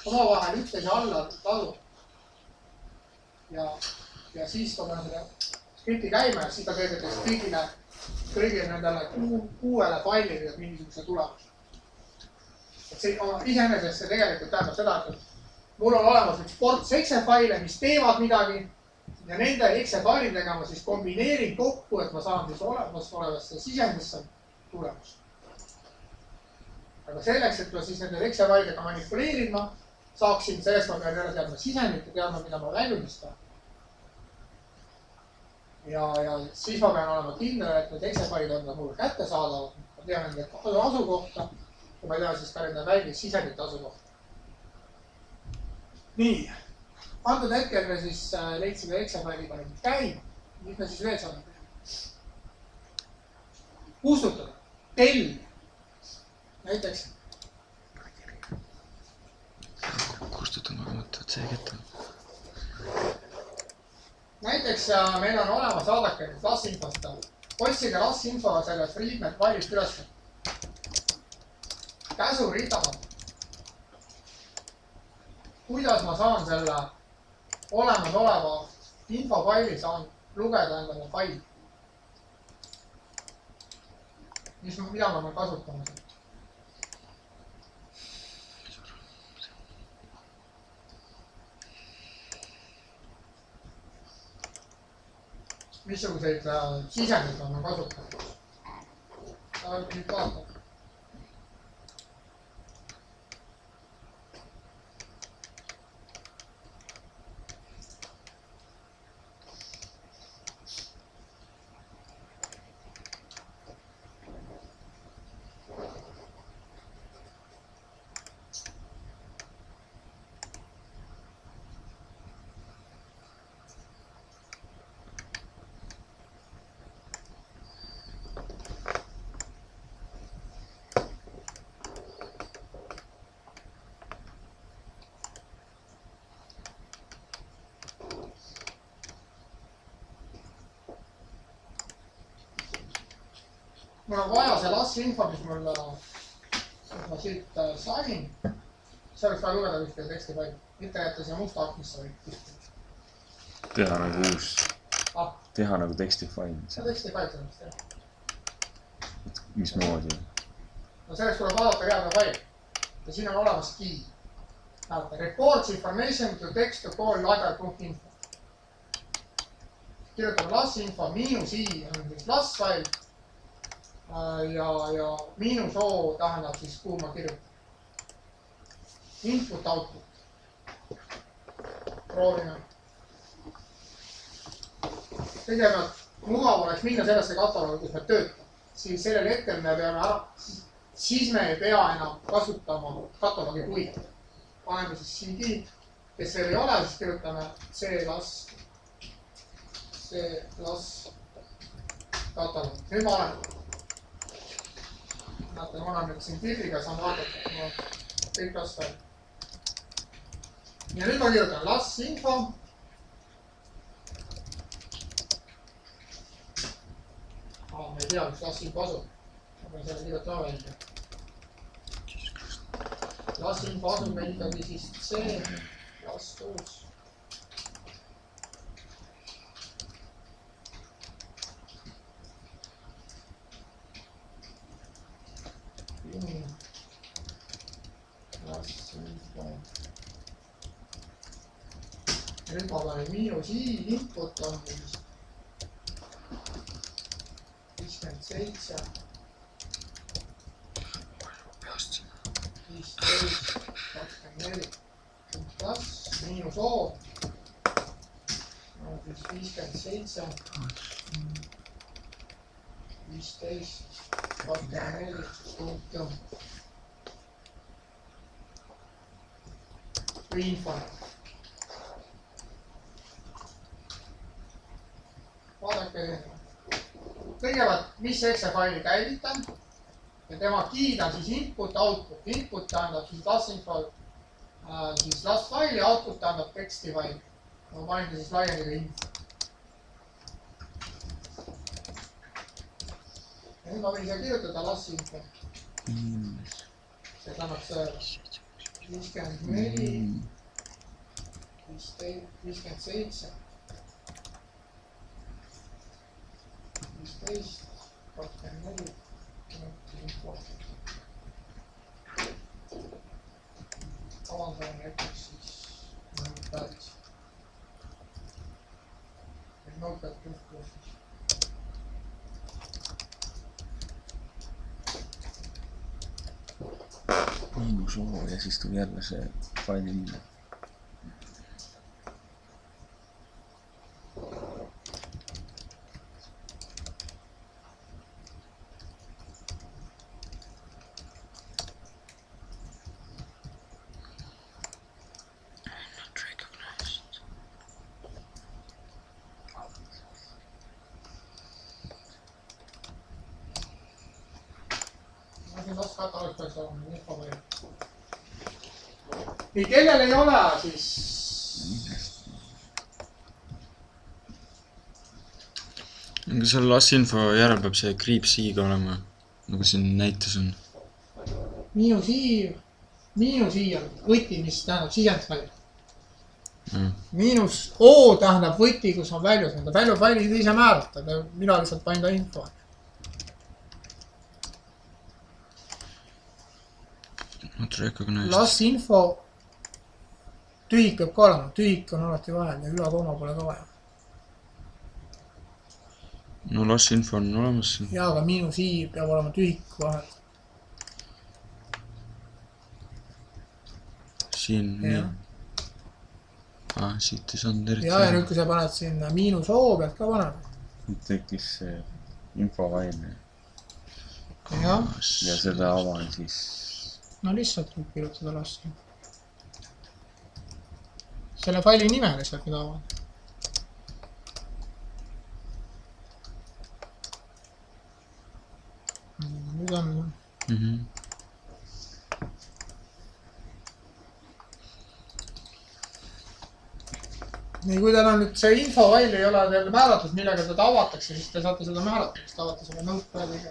omavahel üksteise alla tadu. Ja siis kui ma seda skripti käima ja siis ta töötab kõigile nendele 6 failile mingisuguse tulemuse. Iseenesest see tegelikult tähendab seda, et mul on olemas üks ports exe faile, mis teevad midagi ja nende exe failidega ma siis kombineerin kokku, et ma saan siis olemasolevasse sisendisse tulemust. Aga selleks, et ma siis nende exe failidega manipuleerin, ma saaksin, sellest ma pean jälle teadma sisendit ja teadma, mida ma väljundistan. Ja siis ma pean olema kindel, et need exe failid on mulle kättesaadavad. Ma tean nende asukohta ja ma tean siis ka nende väljundis sisendite asukohta. Nii. Antud hetkel me siis leidsime exe failiga nüüd käima. Mis me siis veel saame teha? Kustutada. Tell. Näiteks. Kustutada ma mõtled see ketta. Näiteks meil on olemas, vaadake nüüd LAS-infost. Otsige LAS-info sellest readmet failist üles. Käsurida. Kuidas ma saan selle olemasoleva infofaili saan lugeda endale faili. Mida ma kasutama siin? Missuguseid sisendid ma kasutama? Nüüd vaatame. Mul on vaja see LAS-info, mis ma siit sain. See oleks vaja lugeda kuskil tekstifaili. Mitte jätta siia musta aknisse või. Teha nagu uus. Teha nagu tekstifail. See tekstifail sellest teha. Mismoodi? No selleks tuleb vaadata reaalne fail. Ja siin on olemas key. Näete, reports information to text to call library.info. Kirjutame LAS-info -i on LAS-fail. ja miinus O tähendab siis, kuhu ma kirjutan. Input, output. Proovime. Kõigepealt mugav oleks minna sellesse kataloogi, kus me töötame. Siis sellel hetkel me peame ära, siis me ei pea enam kasutama kataloogi puid. Paneme siis CD, kes veel ei ole, siis kirjutame C las kataloog. Nüüd ma olen. Näete, ma olen nüüd siin pildiga, saan vaadata, kõik las välja. Ja nüüd ma kirjutan las info. Ma ei tea, mis las info asub. Ma pean selle kirjutama välja. Las info asub meil ikkagi siis C, las uus. Las info. Ja nüüd ma panen miinus I, input on 57, 15, 24, plus miinus O on siis 57, 15, 24, punktum. Või info. Vaadake, kõigepealt, mis exe faili käivitan ja tema kiid on siis input, output. Input tähendab siis las info, siis las faili, output tähendab teksti faili. Ma panin siis laiendiga info. Ja nüüd ma võin siia kirjutada las info. See tähendab see 54, 57. 15, 24, avaldame näiteks siis notepads. Notepad plus. Miinus O ja siis tuli jälle see faili nime. Nii, kellel ei ole, siis... Aga seal las info järel peab see kriips I-ga olema, nagu siin näites on. Miinus I on võti, mis tähendab sisendfail. Miinus O tähendab võti, kus on väljus. Välju faili ise määrata, mina lihtsalt panin ta info. Las info tühik peab ka olema, tühik on alati vahel ja ülakooma pole ka vaja. No las info on olemas siin. Jaa, aga miinus I peab olema tühik vahel. Siin, nii. Siit ei saanud eriti. Ja nüüd, kui sa paned sinna miinus O pealt ka panema. Nüüd tekkis see infofail. Ja selle avan siis... No lihtsalt võib kirjutada lassi. Selle faili nime lihtsalt mida avan. Nüüd on... Nii, kui teil on nüüd see infofail ei ole teil määratud, millega seda avatakse, siis te saate seda määrata, siis te avate selle notepad'iga.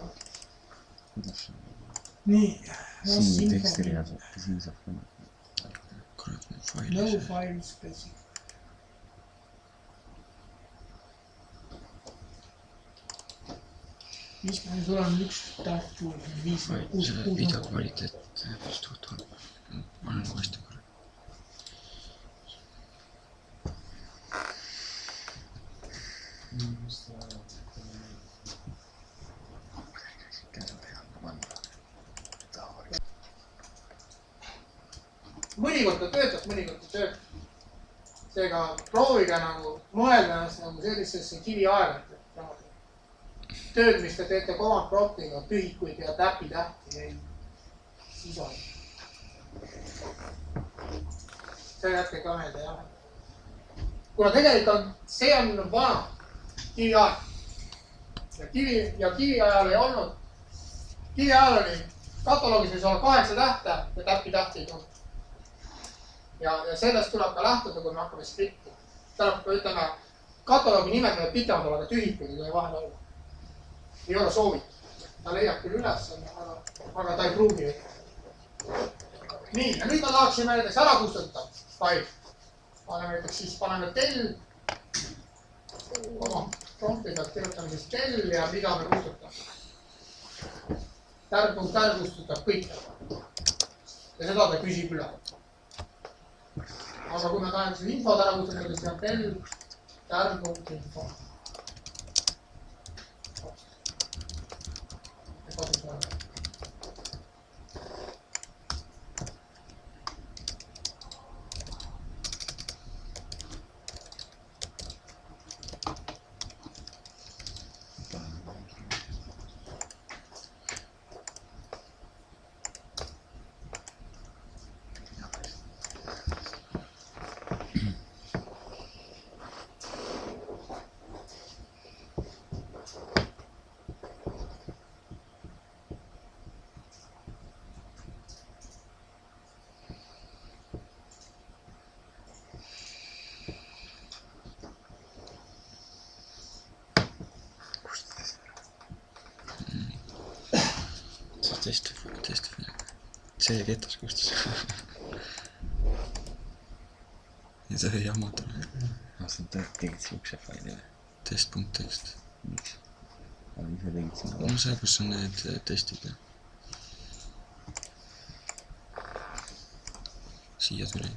Nii. Siin teksti reaalselt, siin saab ka. No file specific. Sul on üks tähtuul, 5, 6. Video kvaliteet suht halb. Ma olen uuesti korra. mõnikord ta töötab, mõnikord ta töötab. Seega proovige nagu mõelda ennast nagu sellisesse kiviaega. Tööd, mis te teete command promptiga, tühikuid ja täpitähti ei sisu. See jätke ka meelde, jah. Kuna tegelikult see on vana kiviaeg. Ja kiviajal ei olnud. Kiviajal oli kataloogis võis olla 8 tähte ja täpitähti ei tulnud. Ja sellest tuleb ka lähtuda, kui me hakkame skripti. Tähendab, ütleme, kataloogi nimed võivad pikemad olla, aga tühikuid ei tohi vahel olla. Ei ole soovitud. Ta leiab küll üles, aga ta ei pruugi. Nii, ja nüüd ma tahaksime näiteks ära kustutada fail. Paneme tell. Oma prompti pealt kirjutame siis tell ja mida me kustutame. Tärg kustutab kõik. Ja seda ta küsib üle. Aga kui me tahan siis infod ära kustutada, siis on tell, tärg.info. Test. See ketas kustus. Ja see ei jamata. Sa tegid siukse faili või? Test.text. Miks? Aga ise tegid sinna? No see, kus on need testid. Siia tuli.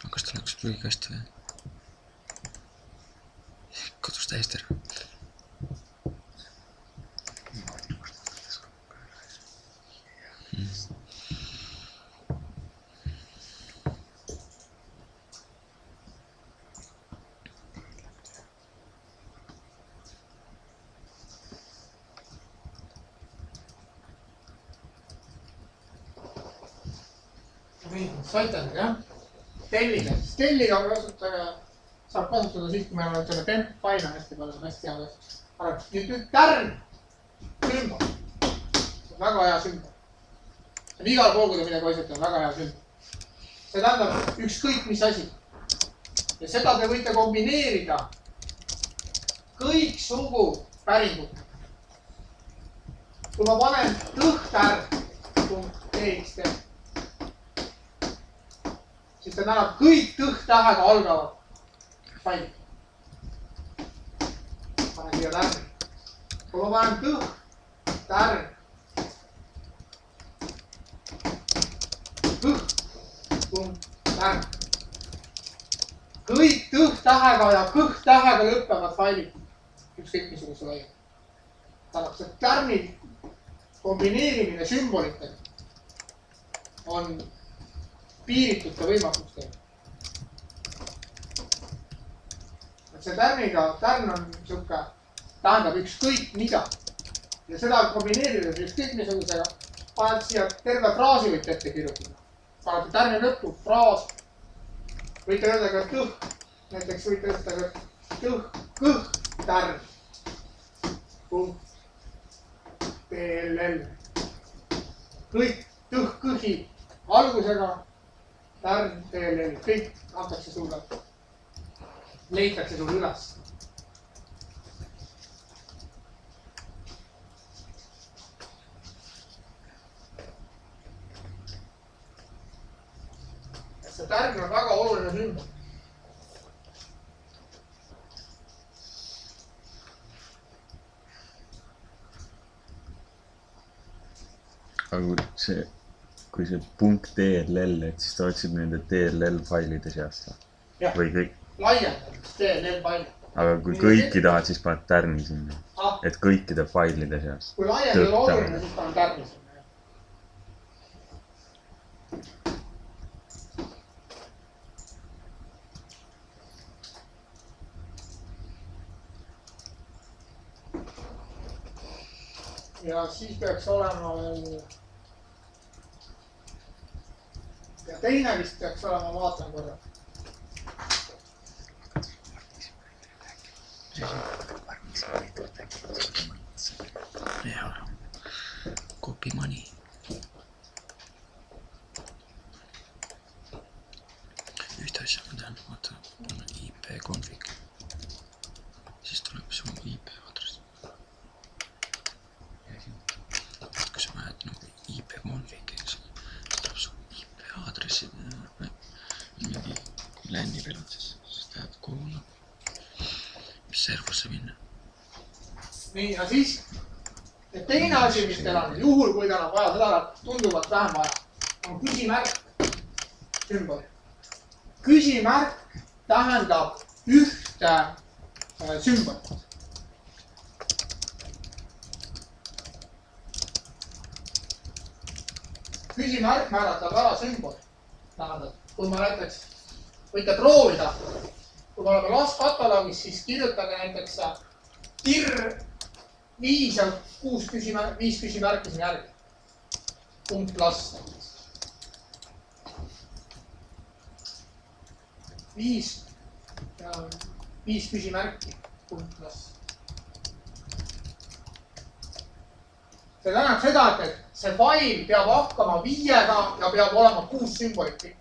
Aga kas ta läks prügikasti või? Kadus täiesti ära. Saite, jah? Telliga. Telliga saab kasutada siis, kui meil on selle temp fail on hästi palju, hästi hea tõesti. Aga nüüd tärn sümbol. See on väga hea sümbol. See on igal pool, kui te midagi otsite, on väga hea sümbol. See tähendab ükskõik mis asi. Ja seda te võite kombineerida kõiksugu päringut. Kui ma panen tõhtärg.txt siis ta näeb kõik tõhtähega algavad failid. Panen siia tärn. Kui ma panen tärn. Kõik tõhtähega ja kõhtähega lõppevad failid. Ükskõik missuguse laiali. Tähendab, see tärni kombineerimine sümbolitega on piiritute võimatust teha. See tärn on siuke, tähendab ükskõik mida. Ja seda kombineerides ükskõik missugusega, paned siia terve fraasi võite ette kirjutada. Panete tärni lõppu, fraas, võite öelda ka tõh, näiteks võite öelda ka tõh, kõh, tärn. .tll. Kõik tõh, kõhi algusega tärn, tll. Kõik antakse sulle, leitakse sulle üles. See tärn on väga oluline sümbol. Aga kui see .dll, et siis ta otsib nende DLL failide seast või kõik? Laiendab DLL faili. Aga kui kõiki tahad, siis paned tärni sinna, et kõikide failide seast. Kui laiendab oluline, siis paned tärni sinna. ja siis peaks olema veel. Ja teine vist peaks olema, vaatan korra. Jaa, copy money. Ühte asja ma tean, vaata, IP config. Siis tuleb su IP aadress. Kui sa vahed nagu IP config, siis tuleb su IP aadressid mingi LAN-i pealt, siis tead kuhu mis servusse minna. Nii, ja siis teine asi, mis teil on, juhul kui teil on vaja seda tunduvalt vähem vaja, on küsimärk sümbol. Küsimärk tähendab ühte sümbolit. Küsimärk määratab ära sümboli. Tähendab, kui ma näiteks, võite proovida, kui me oleme lastkatalogis, siis kirjutage näiteks tir 5 ja 5 küsimärki siin järgi. Punkt last. 5 küsimärki. Punkt last. See tähendab seda, et see fail peab hakkama 5-ga ja peab olema 6 sümbolit pikk.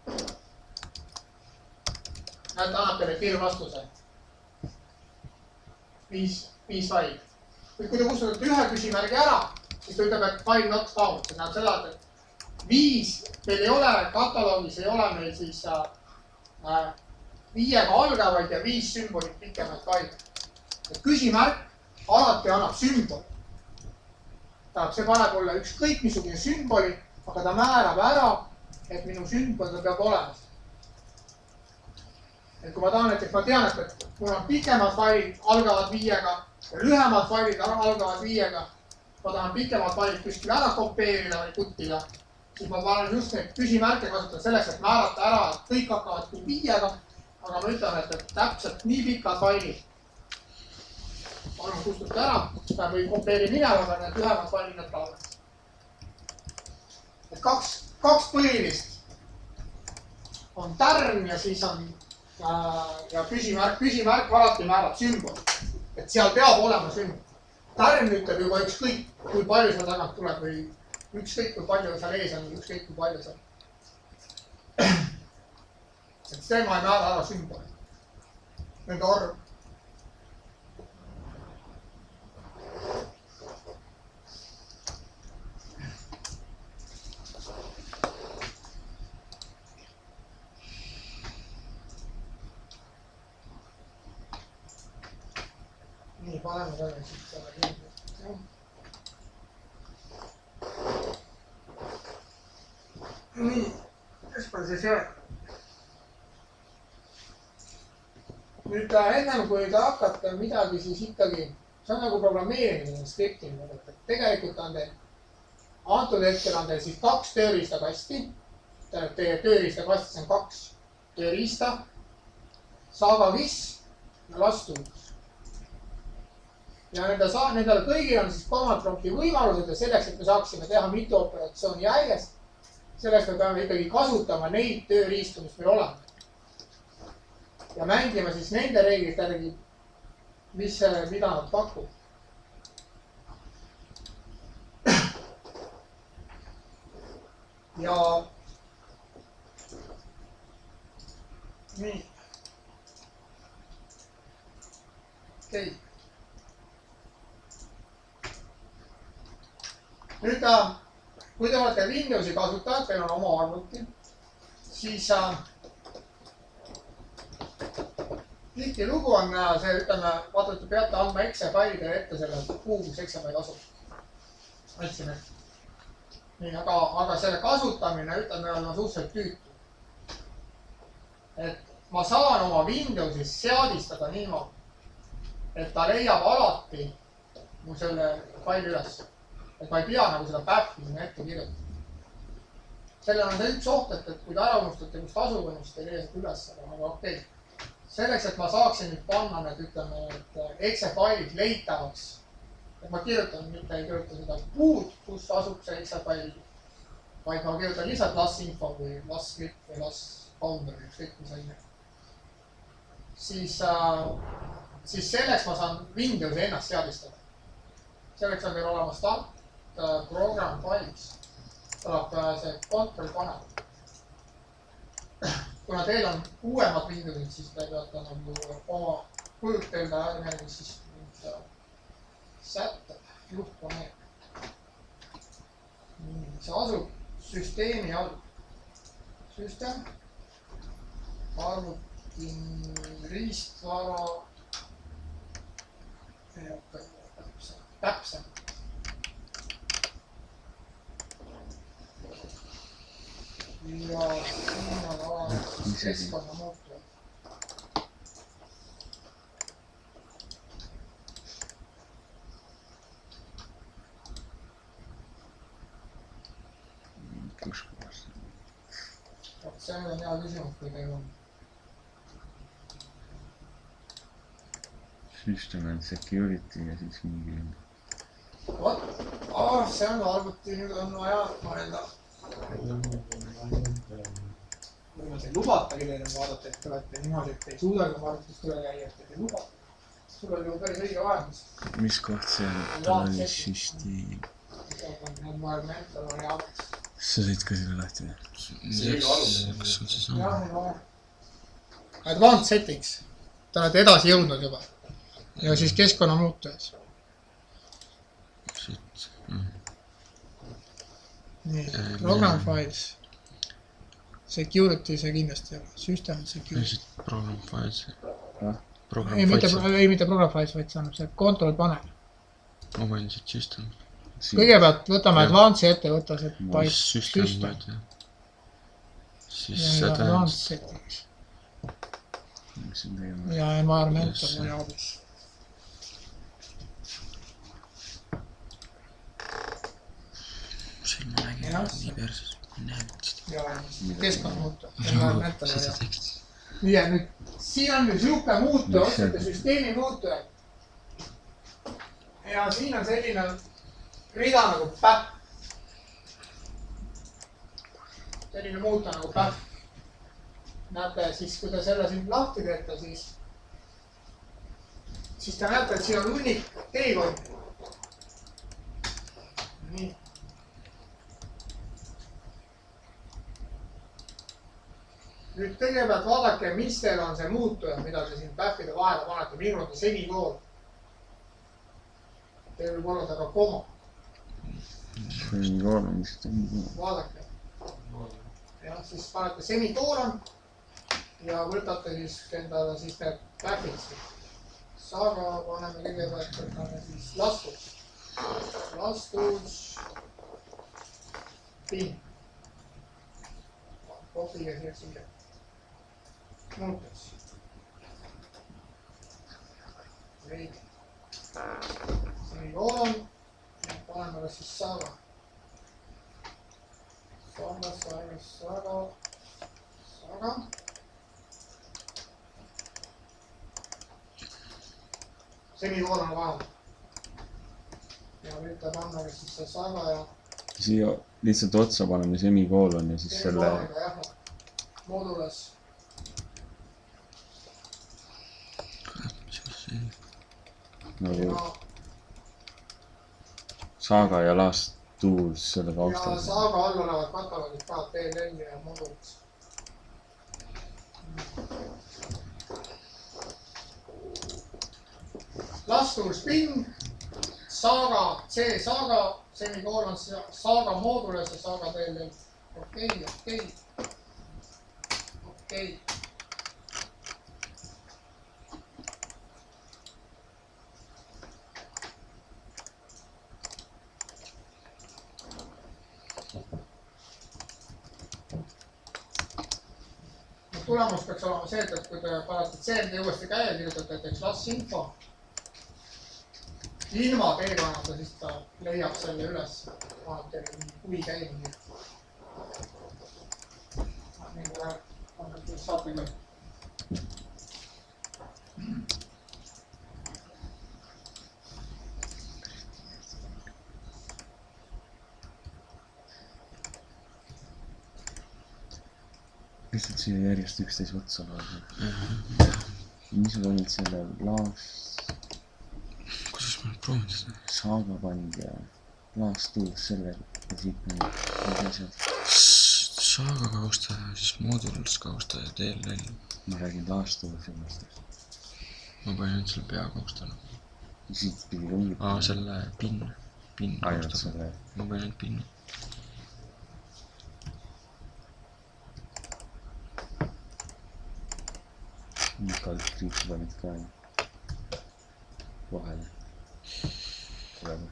Näete, annab teile kiire vastuse. 5 fail. Kui te kustutate ühe küsimärgi ära, siis ta ütleb, et file not found. See tähendab seda, et 5 meil ei ole, kataloogis ei ole meil siis 5-ga algavaid ja 5 sümbolit pikemaid faile. Küsimärk alati annab sümboli. Tähendab, see paneb olla ükskõik missugune sümboli, aga ta määrab ära, et minu sümbol peab olemas. Et kui ma tahan, et ma tean, et mul on pikemad failid algavad 5-ga ja lühemad failid algavad 5-ga, ma tahan pikemad failid kuskil ära kopeerida või kuttida, siis ma panen just neid küsimärke kasutada selleks, et määrata ära, et kõik hakkavad küll 5-ga, aga ma ütlen, et täpselt nii pikad failid. Palun kustuta ära või kopeeri minema, aga need lühemad failid need alles. Et kaks põhilist on tärn ja siis on ja küsimärk alati määrab sümbol. Et seal peab olema sümbol. Tärn ütleb juba ükskõik, kui palju seal tagant tuleb või ükskõik, kui palju seal ees on, ükskõik, kui palju seal. Et see ma ei määra ära sümbol. Nende arv. Nii, paneme talle siit selle kindlasti. Nii, kes pole see see? Nüüd ennem kui te hakkate midagi, siis ikkagi, see on nagu programmeerimine, skriptimine. Tegelikult on teil, antud hetkel on teil siis 2 tööriistakasti. Teie tööriistakastis on 2 tööriista, SagaKISS ja LastTools. Ja nendele kõigil on siis command prompti võimalused ja selleks, et me saaksime teha mitu operatsiooni järjest, selleks me peame ikkagi kasutama neid tööriistu, mis meil olema. Ja mängima siis nende reeglite järgi, mida nad pakub. Ja nii. Okei. Nüüd, kui te olete Windowsi kasutajad, teil on oma arvuti, siis tihti lugu on see, ütleme, vaata, te peate andma exe failidele ette selle, kuhu kus exe fail asub. Otsime. Nii, aga selle kasutamine, ütleme, on suhteliselt tüütu. Et ma saan oma Windowsis seadistada niimoodi, et ta leiab alati mu selle faili üles. Et ma ei pea nagu seda pähvi sinna ette kirjutama. Sellel on see üks oht, et kui te ära unustate, kus tasub, siis te ei leia seda üles, aga okei. Selleks, et ma saaksin nüüd panna need, ütleme, exe failid leitavaks ma kirjutan, mitte ei kirjuta seda puud, kus asub see Excel-fail, vaid ma kirjutan lihtsalt las info või las script või las boundary, ükskõik mis on. Siis selleks ma saan Windowsi ennast seadistada. Selleks on meil olema start program files. Tuleb see control panel. Kuna teil on uuemad Windowsid, siis te peate nagu oma kujutelda järgi siis sätted, juhtpaneel. See asub süsteemi all. Süsteem, arvuti, riistvara, täpsem. Ja siin on olemas keskkonnamuutuja. Kus kohas? See on hea küsimus, kui teil on. System and security ja siis mingi... Vot, see on arvuti, nüüd on vaja mõelda. Või ma teil lubatagi teile vaadata, et te olete niimoodi, et te ei suudagi oma arvutist üle käia, et te ei luba. Sul on ju päris õige vahemus. Mis koht see on? Tal oli süsteem. Environmental variables. Sa said ka selle lahti või? Kas on see sama? Jah, on vaja. Advanced settings. Te olete edasi jõudnud juba. Ja siis keskkonna muutujas. Nii, program files. Security see kindlasti ei ole. System security. Program files. Ei, mitte program files, vaid see on see control panel. Mobile system. Kõigepealt võtame advance'i ette, võtta see byte system. Siis ja seda... advanced settings. Ja environmental variables. Silma nägin nii perses. Ja keskkonna muuta. Environmental variables. Ja nüüd, siin on nüüd siuke muutuja, otsete süsteemi muutuja. Ja siin on selline rida nagu päpp. Selline muuta nagu päpp. Näete, siis kui te selle siin lahti teete, siis te näete, et siin on hunnik teekond. Nii. Nüüd kõigepealt vaadake, mis teil on see muutuja, mida te siin päppide vahele panete. Minul on see semikool. Teil võib olla ta ka koma. Semikoolon, mis semikoolon? Vaadake. Ja siis panete semikoolon ja võtate siis endale siis need päppid. Saga paneme kõigepealt, võtame siis lastus. Lastus. Pin. Kopige siia. Muutus. Veidi. Semikoolon. Paneme ka siis saga. Saga. Semikoolon on vahel. Ja nüüd ta panna ka siis see saga ja... Siia lihtsalt otsa paneme semikoolon ja siis selle... Semikooloniga jah, modules. Nagu... Saga ja last tools selle kaustal. Ja saga all olevad kataloogid ka TLL ja modulis. Last tools ping, saga, C saga, semikoolon saga modules ja saga TLL. Okei. Tulemus peaks olema see, et kui te panete CMD uuesti käia, kirjutate näiteks las info. Ilma teekonnata, siis ta leiab selle üles. Paneb teile mingi kui käima. Saate küll. lihtsalt siia järjest üksteise otsa laadib. Mis sa panid selle Kuidas ma nüüd proovin seda? saaga panid ja laastuus selle ja siit panid asjad. Saaga kausta ja siis moodulus kausta ja DLL. Ma räägin laastuus sellest. Ma panin nüüd selle pea kausta. Siit pidi rungid. Selle pinn Ainult kausta. selle. Ma panin nüüd pinni. Kalkriips panid ka vahele. Praegu.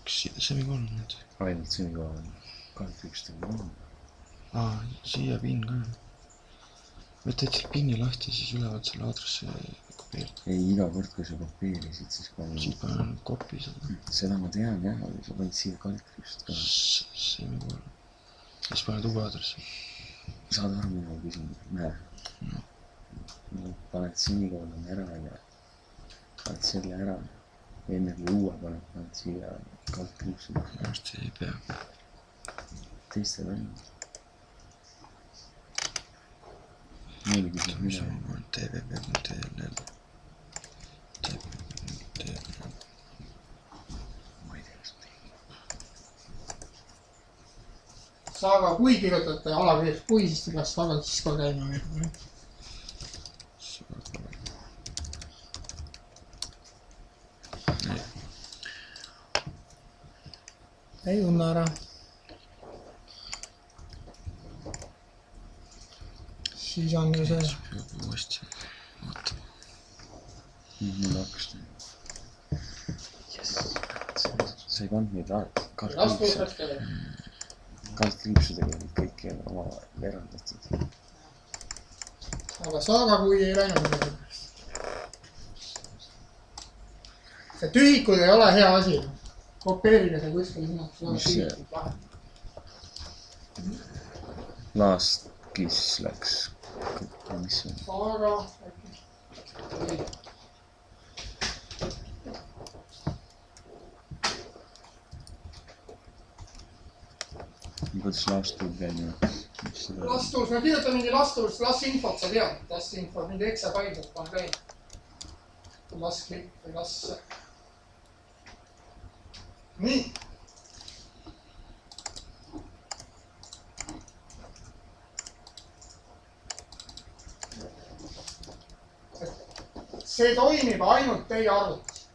Kas siia semikolm nüüd? Ainult semikohal. Kalkriips tegi on. Siia pinn ka. Võtad selle pinni lahti, siis ülevalt selle aadressi kopeerid. Ei, iga kord, kui sa kopeerisid, siis panid. Siis panen kopi seda. Seda ma tean jah, aga sa panid siia kalkriipst ka. Semikolm. Siis paned uue aadressi. Saad aru, mida ma küsin? Näe. Paned semikoolani ära ja paned selle ära. Enne kui uue paned siia kalkriipsi. Ma just ei pea. Teistel on. Meile küsib mida. tvp.dll Ma ei tea, kas ma tegin. Saaga kui kirjutate alakeels kui, siis te peaks väga siis ka käima. Ei tunne ära. Siis on ju see. peab uuesti vaatama. Mul hakkas nüüd. Sa ei pannud neid kalkriipsudega kõiki oma erandatud. Aga saaga kui ei läinud midagi. See tühikud ei ole hea asi. Kopeerige see kuskil sinnakus. Mis see? Laaskis läks. Mis see on? Saaga. Kuidas laastuud käima? Lastuus, me kirjutame mingi lastuus, las infot sa tead. Las infot, mingi Excel-failid on käinud. Las klipp või las... Nii. See toimib ainult teie arvutis.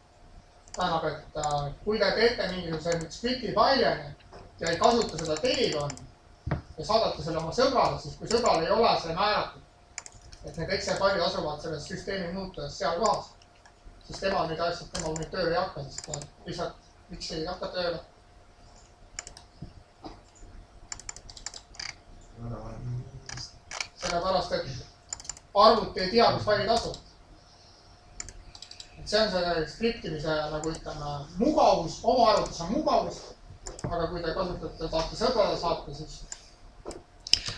Tähendab, et kui te teete mingisuguse spliti faili ja ei kasuta seda teekonni ja saadate selle oma sõbrale, siis kui sõbral ei ole see määratud, et need Excel failid asuvad selles süsteemi muutujas seal kohas, siis tema nüüd asjad, tema nüüd tööle ei hakka, sest ta lihtsalt miks ei hakka tööle. Sellepärast, et arvuti ei tea, kus failid asuvad. See on selle skriptimise, nagu ütleme, mugavus, oma arvutus on mugavus, aga kui te kasutate, tahate sõbrale saata, siis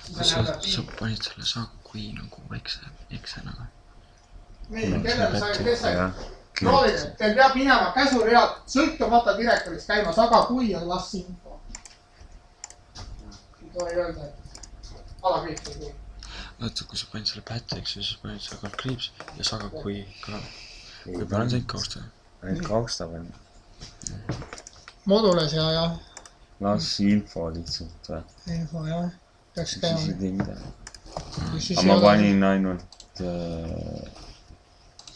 Sa panid selle saaga kui nagu eksena. Nii, kellele sai, kes sai? Proovige, teil peab minema käsuread sõltumata direktorist käima saga kui ja las info. Ei tohi öelda, et alakriips või kui. Vaata, kui sa panid selle päteks ja siis panid selle kalkriips ja saga kui ka. Või panen sa ikka kausta? Ainult kausta panen. Modules ja. Las info lihtsalt või? Info jah. Peaks Siis käima. ei tee midagi. Aga ma panin ainult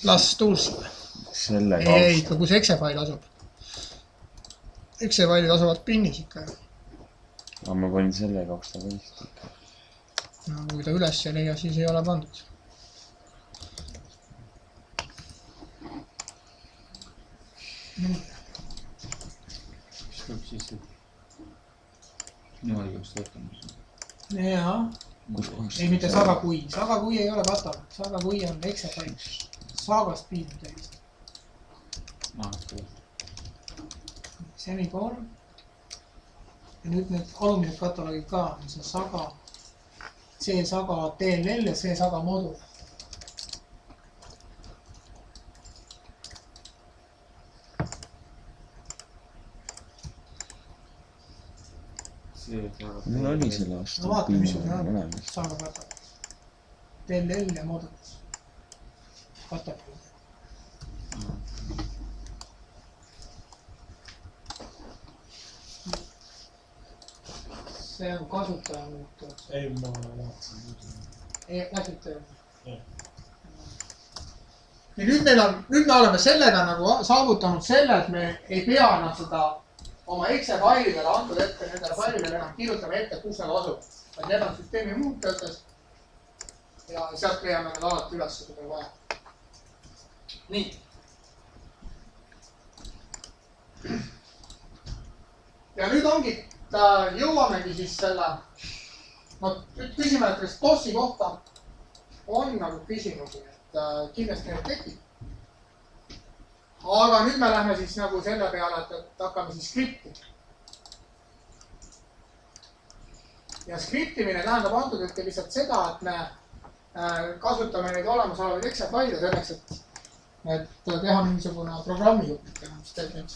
Las tuus. selle Ei, kausta. ikka kus Excel-fail asub. Excel-failid asuvad pinnis ikka. Aga ma panin selle kausta ka lihtsalt ikka. No kui ta üles ei leia, siis ei ole pandud. Mis peab siis niimoodi peaks töötama? Jaa. Ei, mitte saga kui. Saga kui ei ole katalog. Saga kui on Excel-fail. Saagast piisab sellist. Semikolm. Ja nüüd need alumised kataloogid ka. See saga, see saga DLL ja see saga modul. mul oli selle aasta. No vaata, mis sul on. olemas. Saame vaata. DLL ja moodatus. Katapult. See on kasutaja muutunud. Ei, ma vaatasin. Läksid tööle? Ja nüüd me oleme sellega nagu saavutanud selle, et me ei pea enam seda oma Excel failidele antud ette, nendele failidele enam kirjutame ette, kus nad asuvad. Vaid need on süsteemi muutujates ja sealt leiame nad alati üles, kui meil vaja. Nii. Ja nüüd ongi, jõuamegi siis selle, no nüüd küsime, et kas DOS-i kohta on nagu küsimusi, et kindlasti neid tekib. Aga nüüd me lähme siis nagu selle peale, et hakkame siis skriptima. Ja skriptimine tähendab antud hetkel lihtsalt seda, et me kasutame neid olemasolevaid Excel faile selleks, et teha mingisugune programmi juht, mis teeb nüüd.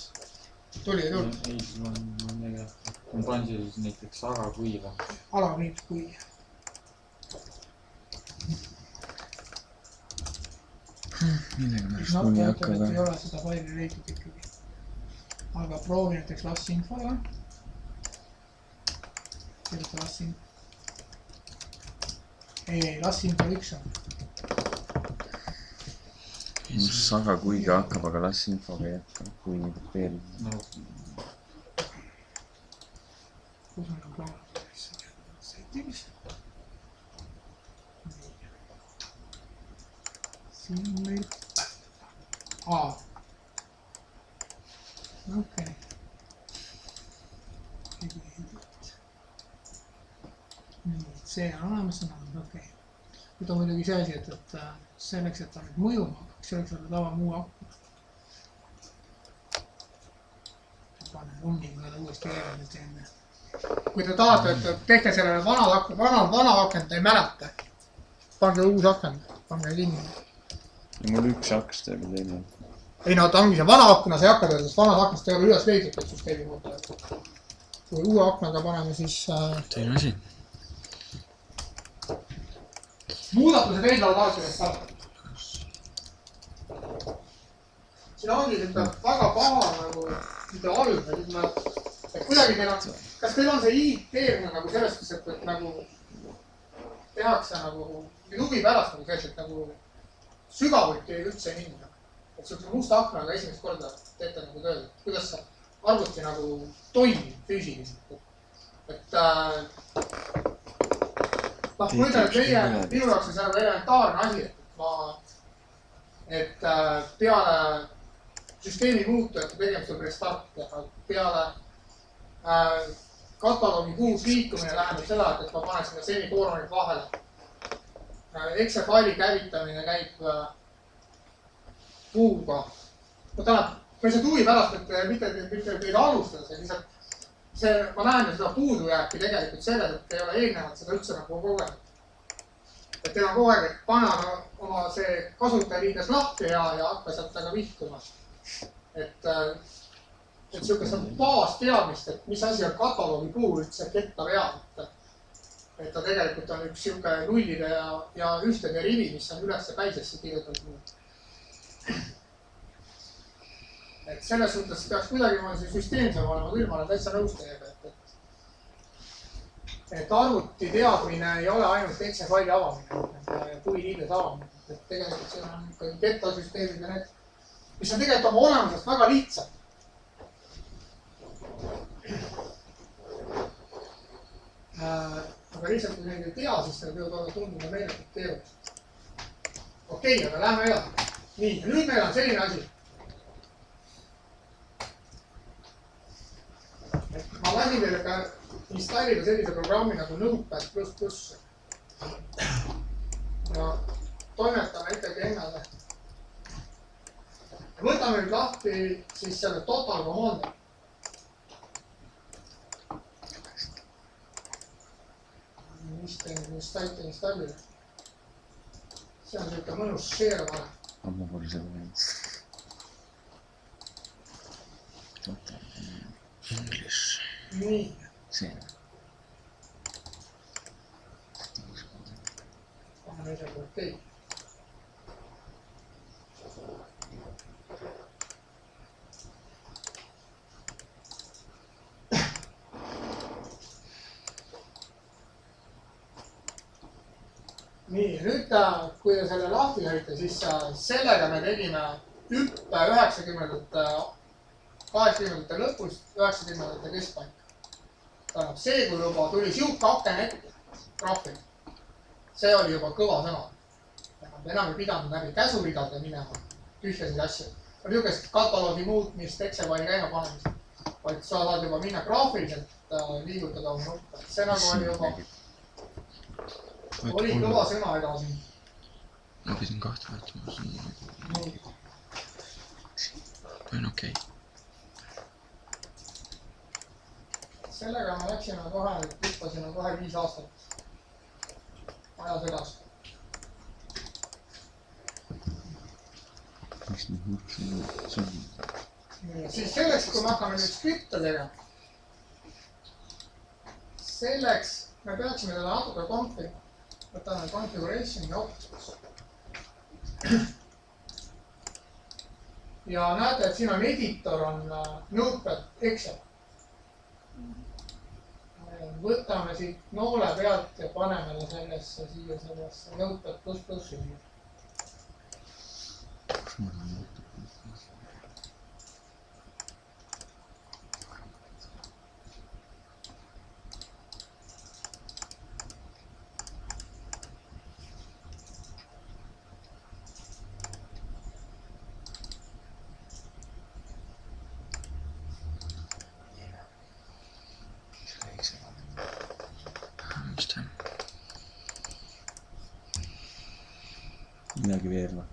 Tuli ei tulnud? Ei, ma midagi. Ma panen siis näiteks alakuiva. Alakuiv. Millega ma just tuli hakkada. Ei ole seda faili leitud ikkagi. Aga proovi näiteks lassinfoga. Kirjuta lassinfo. Ei, lassinfo 1 on. Must saga kuiga hakkab, aga lassinfoga jätkab, kui veel. No. Kus on klaar? Settings. Siin on meil. Okei. See on olemas, okei. Nüüd on muidugi see asi, et selleks, et ta nüüd mõjuma hakkaks, selleks on tava muu akna. Panen runningu jälle uuesti eelmine enne. Kui te tahate, et tehke sellele vana akent, ei mäleta. Pange uus akent, pange kinni. Ja mul üks aks teeb teine. Ei no, ta ongi see vana akna, sa ei hakka teada, sest vanad aknast ei ole üles leidnud, et süsteemi muuta. Kui uue aknaga paneme, siis... Teine asi. Muudatused eeldavad alati restarti. Siin ongi seda väga paha nagu mitte halb, et kuidagi teil on, kas teil on see IT-teemine nagu sellest, et nagu tehakse nagu huvi pärast nagu selles, et nagu sügavuti üldse ei minna. Et sellise musta aknaga esimest korda teete nagu tööd, kuidas see arvuti nagu toimib füüsiliselt. Et ma ütlen, et minu jaoks on see nagu elementaarne asi, et peale süsteemi muutujate tegemist tuleb restart teha, peale kataloogi kuus liikumine tähendab seda, et ma panen sinna semikoolonid vahele. Excel faili käivitamine käib puuga. Ma lihtsalt huvi pärast, et mitte teid alustada, see lihtsalt ma näen seda puudujääki tegelikult selles, et ei ole eelnevalt seda üldse nagu kogenud. Et teil on kogu aeg, et panna oma see kasutajaliides lahti ja hakka sealt taga vihkuma. Et sihukest baasteadmist, et mis asi on kataloogi puhul üldse ketta peab. Et ta tegelikult on üks sihuke nullide ja ühtede rivi, mis on üles päisesse kirjutatud. Et selles suhtes peaks kuidagi see süsteemsem olema küll, ma olen täitsa nõus teiega, et arvuti teadmine ei ole ainult Excel faili avamine, põhiliides avamine. Et tegelikult see on ikkagi ketasüsteemid ja need, mis on tegelikult oma olemusest väga lihtsad. Aga lihtsalt kui neid ei tea, siis need võivad olla tunduma meeletult keerulised. Okei, aga lähme edasi. Nii, ja nüüd meil on selline asi. Ma lasin teile ka installida sellise programmi nagu Notepad++. Ja toimetame ikkagi ennale. Võtame nüüd lahti siis selle Total Commander. Mis teeme just saite installida? See on selline mõnus share vale. Amma pole seda näinud. English. Nii. See. on isegi okei. Nii, nüüd kui te selle lahti lõite, siis sellega me tegime hüppe 80ndate lõpust 90ndate keskpaika. Tähendab, see, kui juba tuli sihuke aken ette, graafik, see oli juba kõva sõna. Enam ei pidanud läbi käsuridade minema tühjasid asju. Niisugust kataloogi muutmist, Excel-faili käima panemist, vaid sa saad juba minna graafiliselt liigutada oma nuppe. See nagu oli juba, oli kõva sõna edasi. Ma pidin kahte vaatama, see on okei. Sellega me läksime kohe, hüppasime kohe 5 aastat ajas edasi. Mis nüüd mõtlesin? Siis selleks, kui me hakkame nüüd skripte tegema, selleks me peaksime teda natuke võtame configuration'i options. Ja näete, et siin on editor, on Notepad Excel. Võtame siit noole pealt ja paneme sellesse siia sellesse Notepad ++-i. Midagi veerma.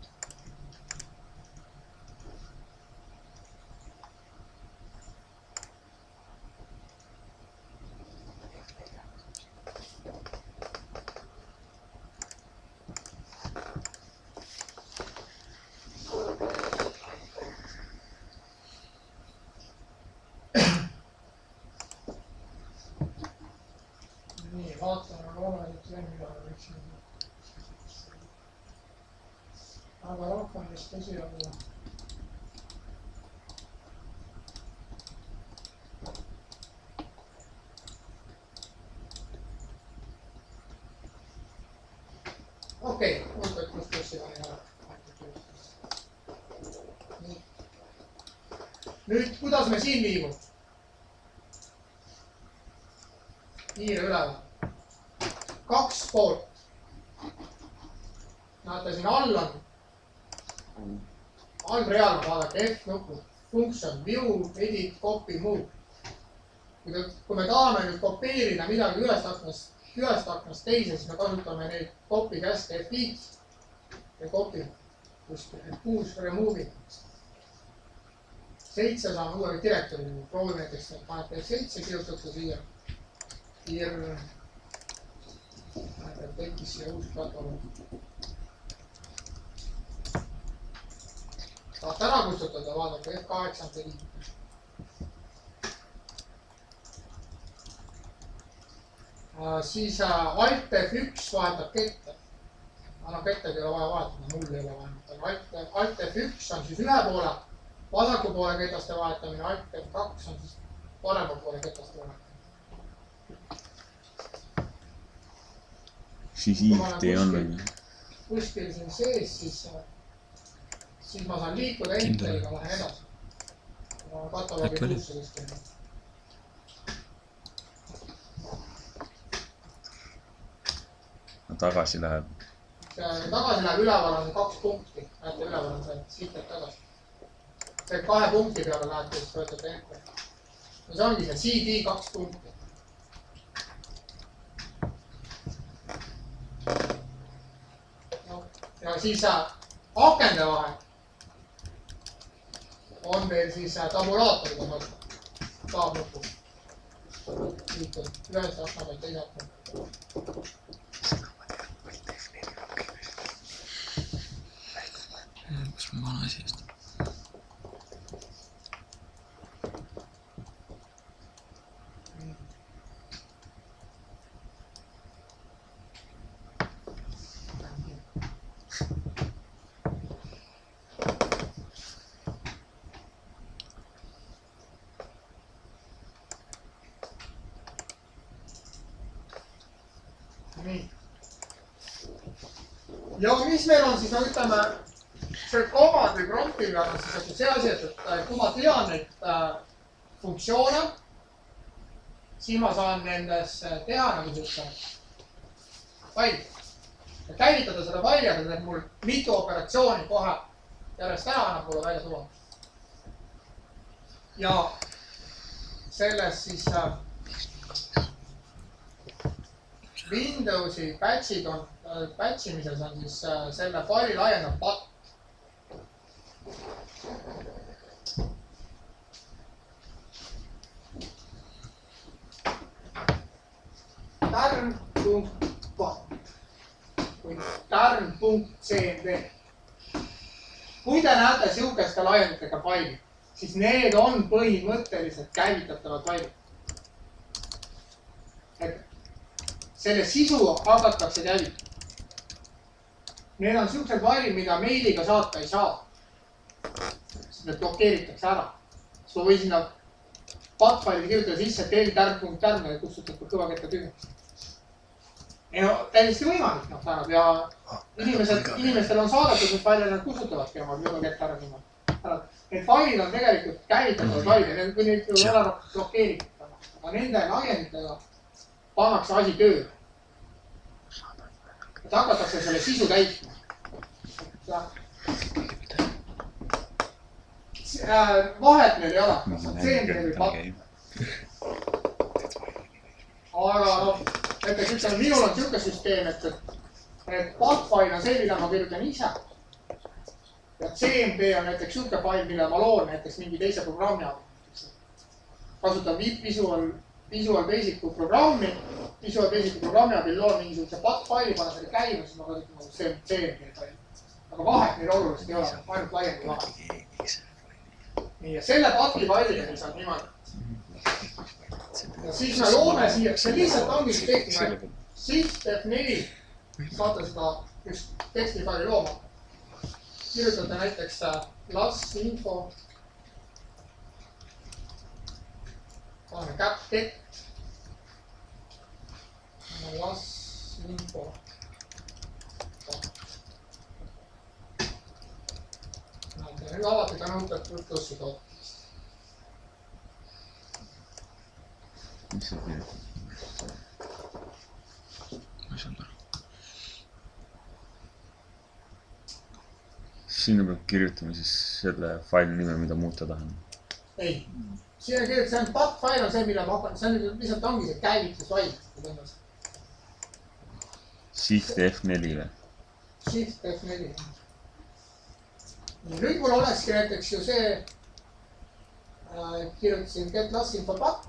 Nii, vaatame loomulikult lennujaama võiksime. Aga rohkem vist tõsi olla. Okei, Notepad ++-i on ära. Nüüd, kuidas me siin liigume? Kiire üleval. 2 poolt. Näete, siin all on allreaalne, vaadake F-nupu, function, view, edit, copy, move. Kui me tahame nüüd kopeerida midagi ühest aknast teise, siis me kasutame neid copy käske F5 ja copy, push removing. 7 saame uue direktori, proovime näiteks, panete F7, kirjutate siia. Tekkis siia uus kataloog. Tahate ära kustutada, vaadake F8 tegi. Siis Alt F1 vahetab kette. Anna kettega ei ole vaja vahetada, mul ei ole vaja. Alt F1 on siis ühe poole, vasaku poole ketaste vahetamine, Alt F2 on siis parema poole ketaste vahetamine. Siis IT on või? Kuskil siin sees, siis ma saan liikuda Enteriga, lähen edasi. Kataloogi plusse kuskil. Tagasi läheb. Tagasi läheb, üleval on 2 punkti. Näete, üleval on see, siit tagasi. See 2 punkti peale lähete, siis võetate Enter. See ongi see CD 2 punkti. Ja siis akende vahel on veel siis tabulaatoriga mõte. Taab nupu. Liitud ühest akna pealt teise akna. Kus ma vana asi eest? ja mis meil on siis, no ütleme, see komad või promptiga on siis see asi, et kui ma tean neid funktsioone, siis ma saan nendes teha nagu sellise faili. Käivitada seda faili, aga teeb mul mitu operatsiooni kohe järjest ära annab mulle välja tulemust. Ja selles siis Windowsi patch'id on, patch'imises on siis selle faili laiendav patt. Tarn.patt või tarn.cmd. Kui te näete sihukeste laienditega faili, siis need on põhimõtteliselt käivitatavad failid. Et selle sisu hakatakse käivitama. Need on sihukesed failid, mida meiliga saata ei saa. Siis need blokeeritakse ära. Siis ma võin sinna patt-faili kirjutada sisse tell-tärn.tärn ja kustutab kõvaketta tühjaks. Ei no, täiesti võimalik, noh, tähendab, ja inimestel on saadetud need failid, nad kustutavadki oma kõvaketta ära. Need failid on tegelikult käivitatavad failid, kui neid ei ole blokeeritud. Aga nende laienditega pannakse asi tööle. Et hakatakse selle sisu täitma. Vahet neil ei ole. CMD või patt. Aga noh, näiteks ütleme, minul on sihuke süsteem, et patt-fail on see, mida ma kirjutan ise. Ja CMD on näiteks sihuke fail, mille ma loon näiteks mingi teise programmi abil. Kasutan Visual Basic'u programmi. Visual Basic'u programmi abil loon mingisuguse patt-faili, panen selle käima, siis ma kasutan nagu CMD faili. Aga vahet neil oluliselt ei ole, ainult laiendi vahet. Nii, ja selle patti-failiga meil saab niimoodi. Ja siis me loome siia, see lihtsalt ongi teksti. Shift F4 saate seda just tekstifaili looma. Kirjutate näiteks lasinfo. Paneme CapText. Lasinfo. Nüüd alati ta nõutab plussi tootmist. Mis see kirjutab? Ma ei saanud aru. Sinna peab kirjutama siis selle faili nime, mida muuta tahan. Ei. Sinna kirjutab, see on patt-fail on see, mille ma hakkan, see on lihtsalt ongi see käivitusfail. Shift F4 või? Shift F4. Nüüd mul olekski näiteks ju see, kirjutasin get lasinfo patt.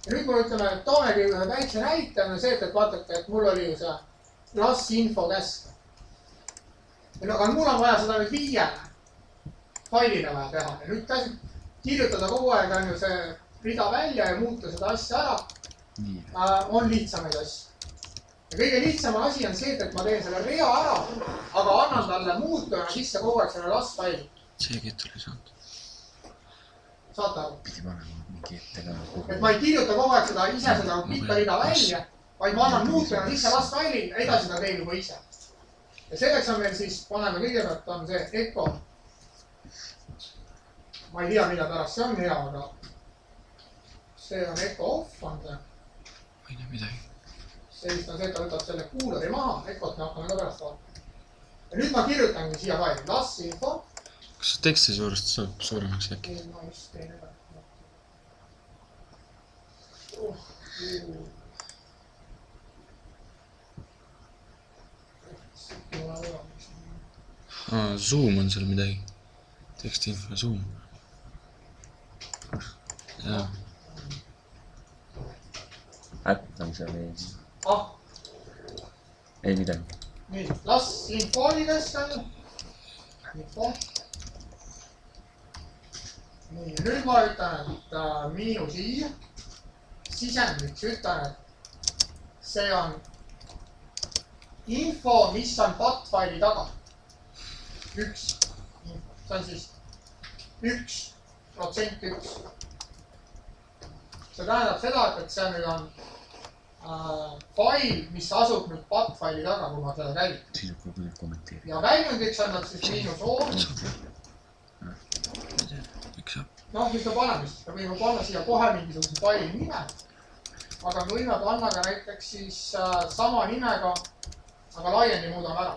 Ja nüüd mul ütleme, et toomegi ühe väikse näite, on see, et vaatate, et mul oli ju see lasinfo käsk. Aga mul on vaja seda nüüd 5 failile vaja teha. Ja nüüd kirjutada kogu aeg on ju see rida välja ja muuta seda asja ära, on lihtsamaid asju. Ja kõige lihtsam asi on see, et ma teen selle rea ära, aga annan talle muutujana sisse kogu aeg selle last-faili. See ketul ei saanud. Saate aru? Pidi panema mingi ette ka. Et ma ei kirjuta kogu aeg seda ise seda pikka rida välja, vaid ma annan muutujana sisse last-faili, edasi ta teen juba ise. Ja selleks on meil siis, paneme kõigepealt on see echo. Ma ei tea, mida pärast see on hea, aga see on echo off on see. Ma ei näe midagi. Sellist on see, et ta võtab selle kuulari maha, ekot me hakkame ka pärast vaatama. Ja nüüd ma kirjutangi siia faili, lasinfo. Kas teksti suurest saab suuremaks äkki? Ei, ma just teen edasi. Zoom on seal midagi. Tekstiinfo Zoom. Jaa. Äpp on seal ees. Ei midagi. Nii, lasinfo oli keskel. Info. Nii, nüüd ma ütlen, et miinus i. Sisendiks ütlen, et see on info, mis on patt-faili taga. 1 info. See on siis 1%. See tähendab seda, et see nüüd on fail, mis asub nüüd path faili taga, kui ma seda käin. Siis hakkab nüüd kommenteerida. Ja väljundiks on nad siis miinus O. Noh, mis me paneme siis? Me võime panna siia kohe mingisuguse faili nime. Aga me võime panna ka näiteks siis sama nimega, aga laiendi muudame ära.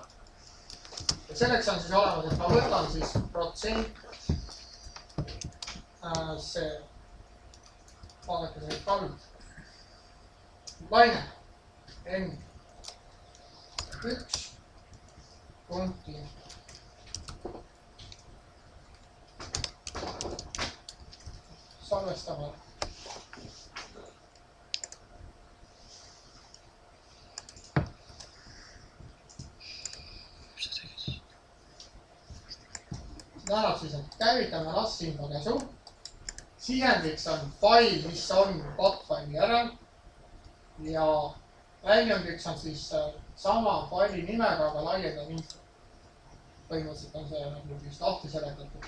Ja selleks on siis olemas, et ma võtan siis protsent see vaadake see kald laine N1 punkti salvestame tähendab siis, et käivitame LAS-info käsu. Sisendiks on fail, mis on path faili järel. Ja väljundiks on siis sama faili nimega, aga laiendav info. Põhimõtteliselt on see nagu vist lahti seletatud.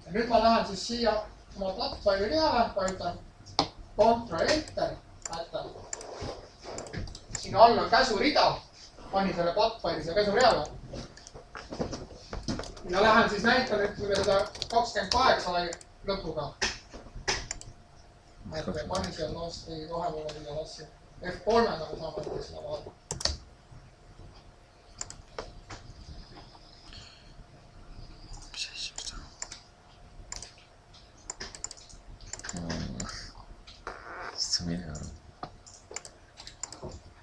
Ja nüüd ma lähen siis siia oma path faili peale, vajutan Ctrl Enter, näete. Siin all on käsurida, panin selle path faili siia käsureale. Ja lähen siis näitan, et kui seda 28 lai lõpuga. Et panin siia lasti vahepeale siia lassi. F3-ga me saame näiteks seda vaadata. Mis asja seda? Sa mine aru.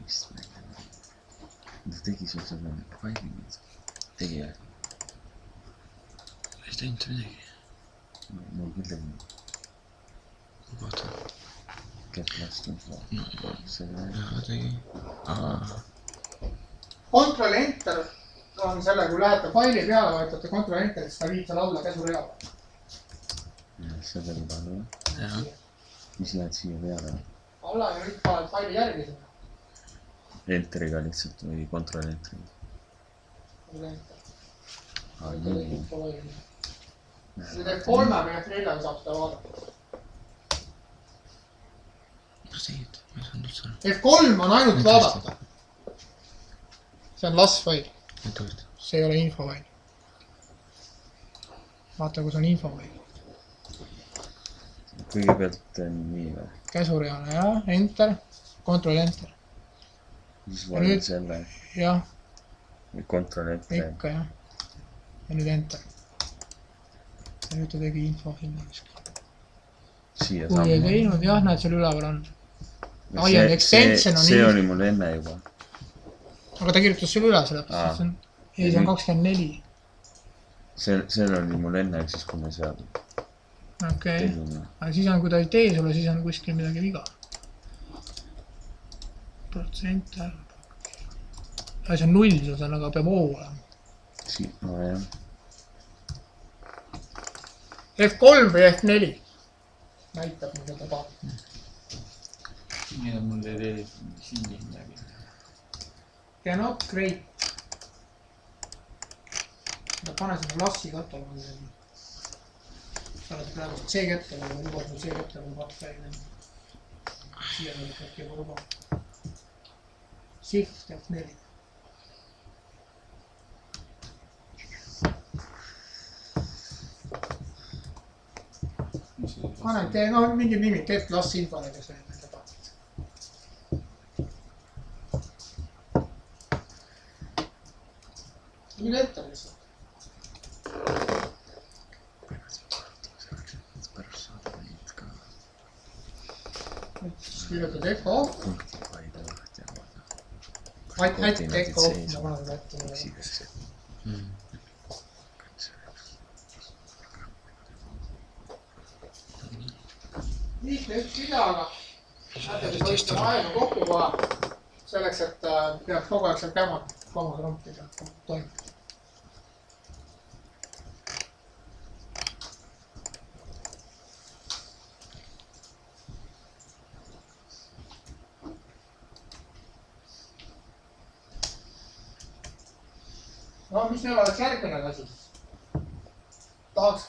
Mis meil on? Ta tegi sul seda faili nüüd. Tegi jah? Ei teinud ta midagi. Mul küll tegi. Vaata. Get last info. Jaa, tegi. Ctrl Enter on selle, kui lähete faili peale, vajutate Ctrl Enter, siis ta viib seal alla käsureale. Selle peale või? Jaa. Mis lähed siia peale? Alla ja nüüd paned faili järgi sinna. Enteriga lihtsalt või Ctrl Enteriga? Ctrl Enter. Nii. Nüüd F3-ga ja F4-ga saab seda vaadata. Mis tegid? Ma ei saanud üldse aru. F3 on ainult vaadata. See on LAS-fail. See ei ole infofail. Vaata, kus on infofail. Kõigepealt nii või? Käsureale, jah, Enter, Ctrl Enter. Siis valid selle. Jah. Või Ctrl Enter. Ikka, jah. Ja nüüd Enter. Ja nüüd ta tegi infofaili. Siia kui ei teinud, jah, näed, seal üleval on. See oli mul enne juba. Aga ta kirjutas selle üle sellepärast. Ei, see on 24. See oli mul enne, siis kui me seal okei. Aga siis on, kui ta ei tee sulle, siis on kuskil midagi viga. Protsent. See on 0, see on aga peab O olema. No jah. F3 või F4 näitab mul seda paari. Nii on mul ei tee siin midagi. Cannot create. Pane seda lassi katalogi. Sa oled praegu C-kättalogi, lubad mul C-kättalogi paari. Siia tuleb äkki juba luba. Shift F4. Pane, tee, no mingi nimi, get loss infole, kes on nende paatid. Nüüd ette lihtsalt. Pärast saada neid ka. Nüüd siis kirjutad echo off. Punkti vaida lahti ja vaata. Ätt echo off, ma panen seda ette. Lihtne üks videoga. Näete, kui võistame aega kokku kohe. Selleks, et peaks kogu aeg seal käima kommatrompiga toimub. No, mis meil oleks järgmine asi siis? Tahaks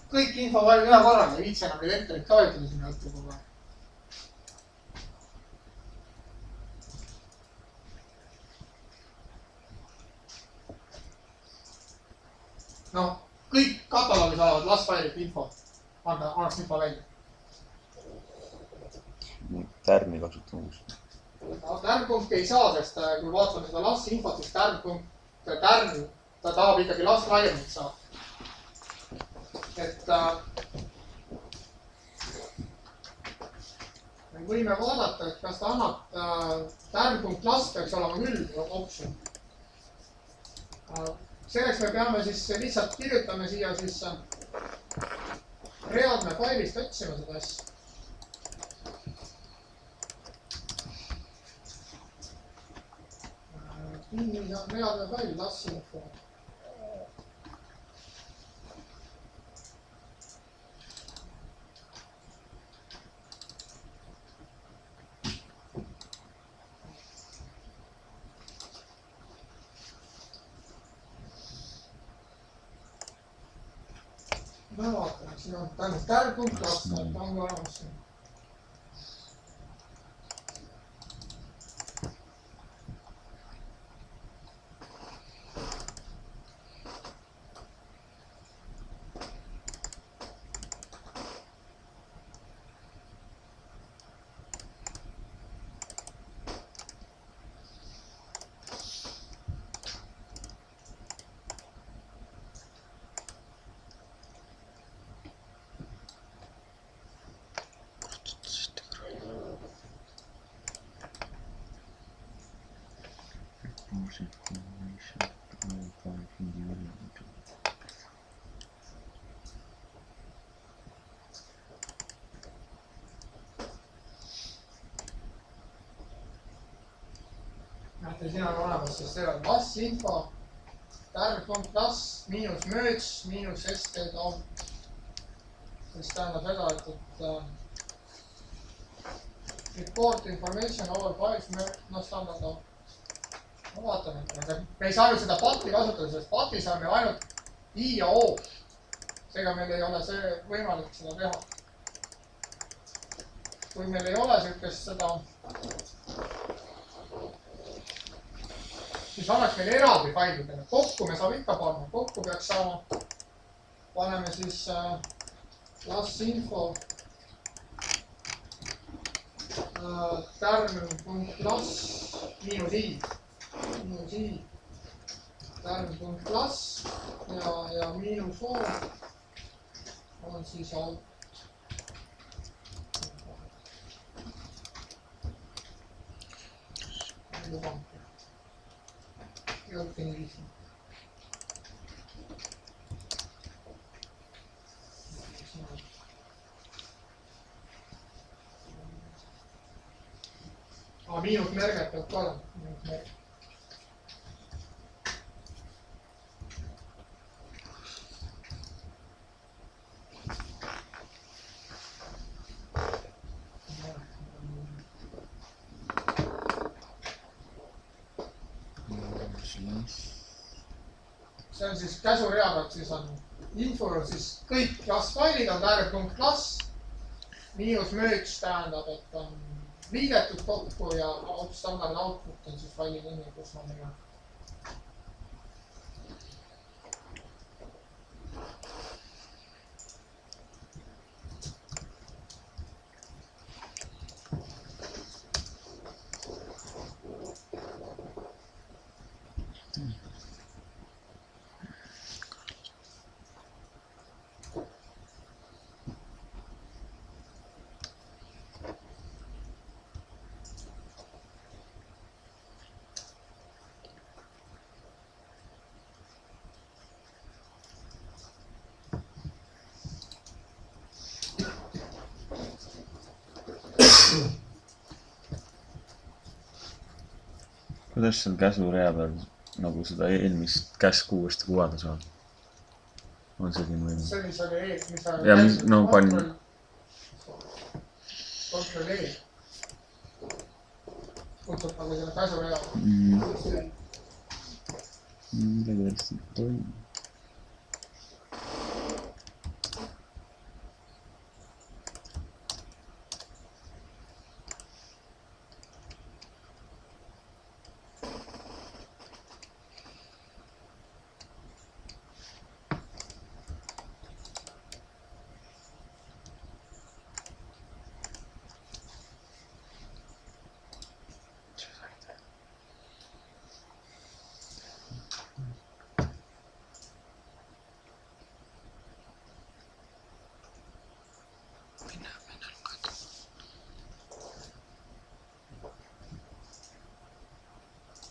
kõik info valida ühe korraga, ei viitsi enam neid enterit vajutada sinna õhtu kogu aeg. noh, kõik kataloogis olevad LAS-failid info, annaks info välja. Tärmi kasutamus. No, tärm.punkt ei saa, sest kui vaatame seda LAS-i infot, siis tärm, ta tahab ikkagi LAS-laiemalt saada. Et me võime vaadata, et kas ta annab tärm.las peaks olema küll optsioon. Selleks me peame siis lihtsalt kirjutame siia siis reaalne failist otsima seda asja. Nii on reaalne fail, LAS-info. Ma vaatan, siin on tärm.las, ta on ka olemas siin. Näete, siin on olemas siis see LAS-info, tärm.las miinus merge miinus std. Mis tähendab seda, et report information over files merge standard on. Ma vaatan, et me ei saa ju seda patti kasutada, sest patti saame ainult I ja O. Seega meil ei ole see võimalik seda teha. Kui meil ei ole sihukest seda, siis annaks meil eraldi failidele. Kokku me saab ikka panna. Kokku peaks saama. Paneme siis LAS-info tärm.las miinus I. Miinus I. Tärm.las ja miinus O on siis alt. Lubame. Jolke nii lihtne. Miinus merget peab ka olema. Miinus merget. See on siis käsurea pealt, siis on info, siis kõik LAS-failid on tärm.las, miinus merge tähendab, et on liidetud kokku ja standard output on siis faili nimi, kus ma nimen. Kuidas seal käsurea peal nagu seda eelmist käsku uuesti kuvada saab? On see siin võimalik? See, mis oli ees, mis oli... Ja no panin... Kontroll E. Kutsub nagu selle käsurea. Midagi hästi toimub.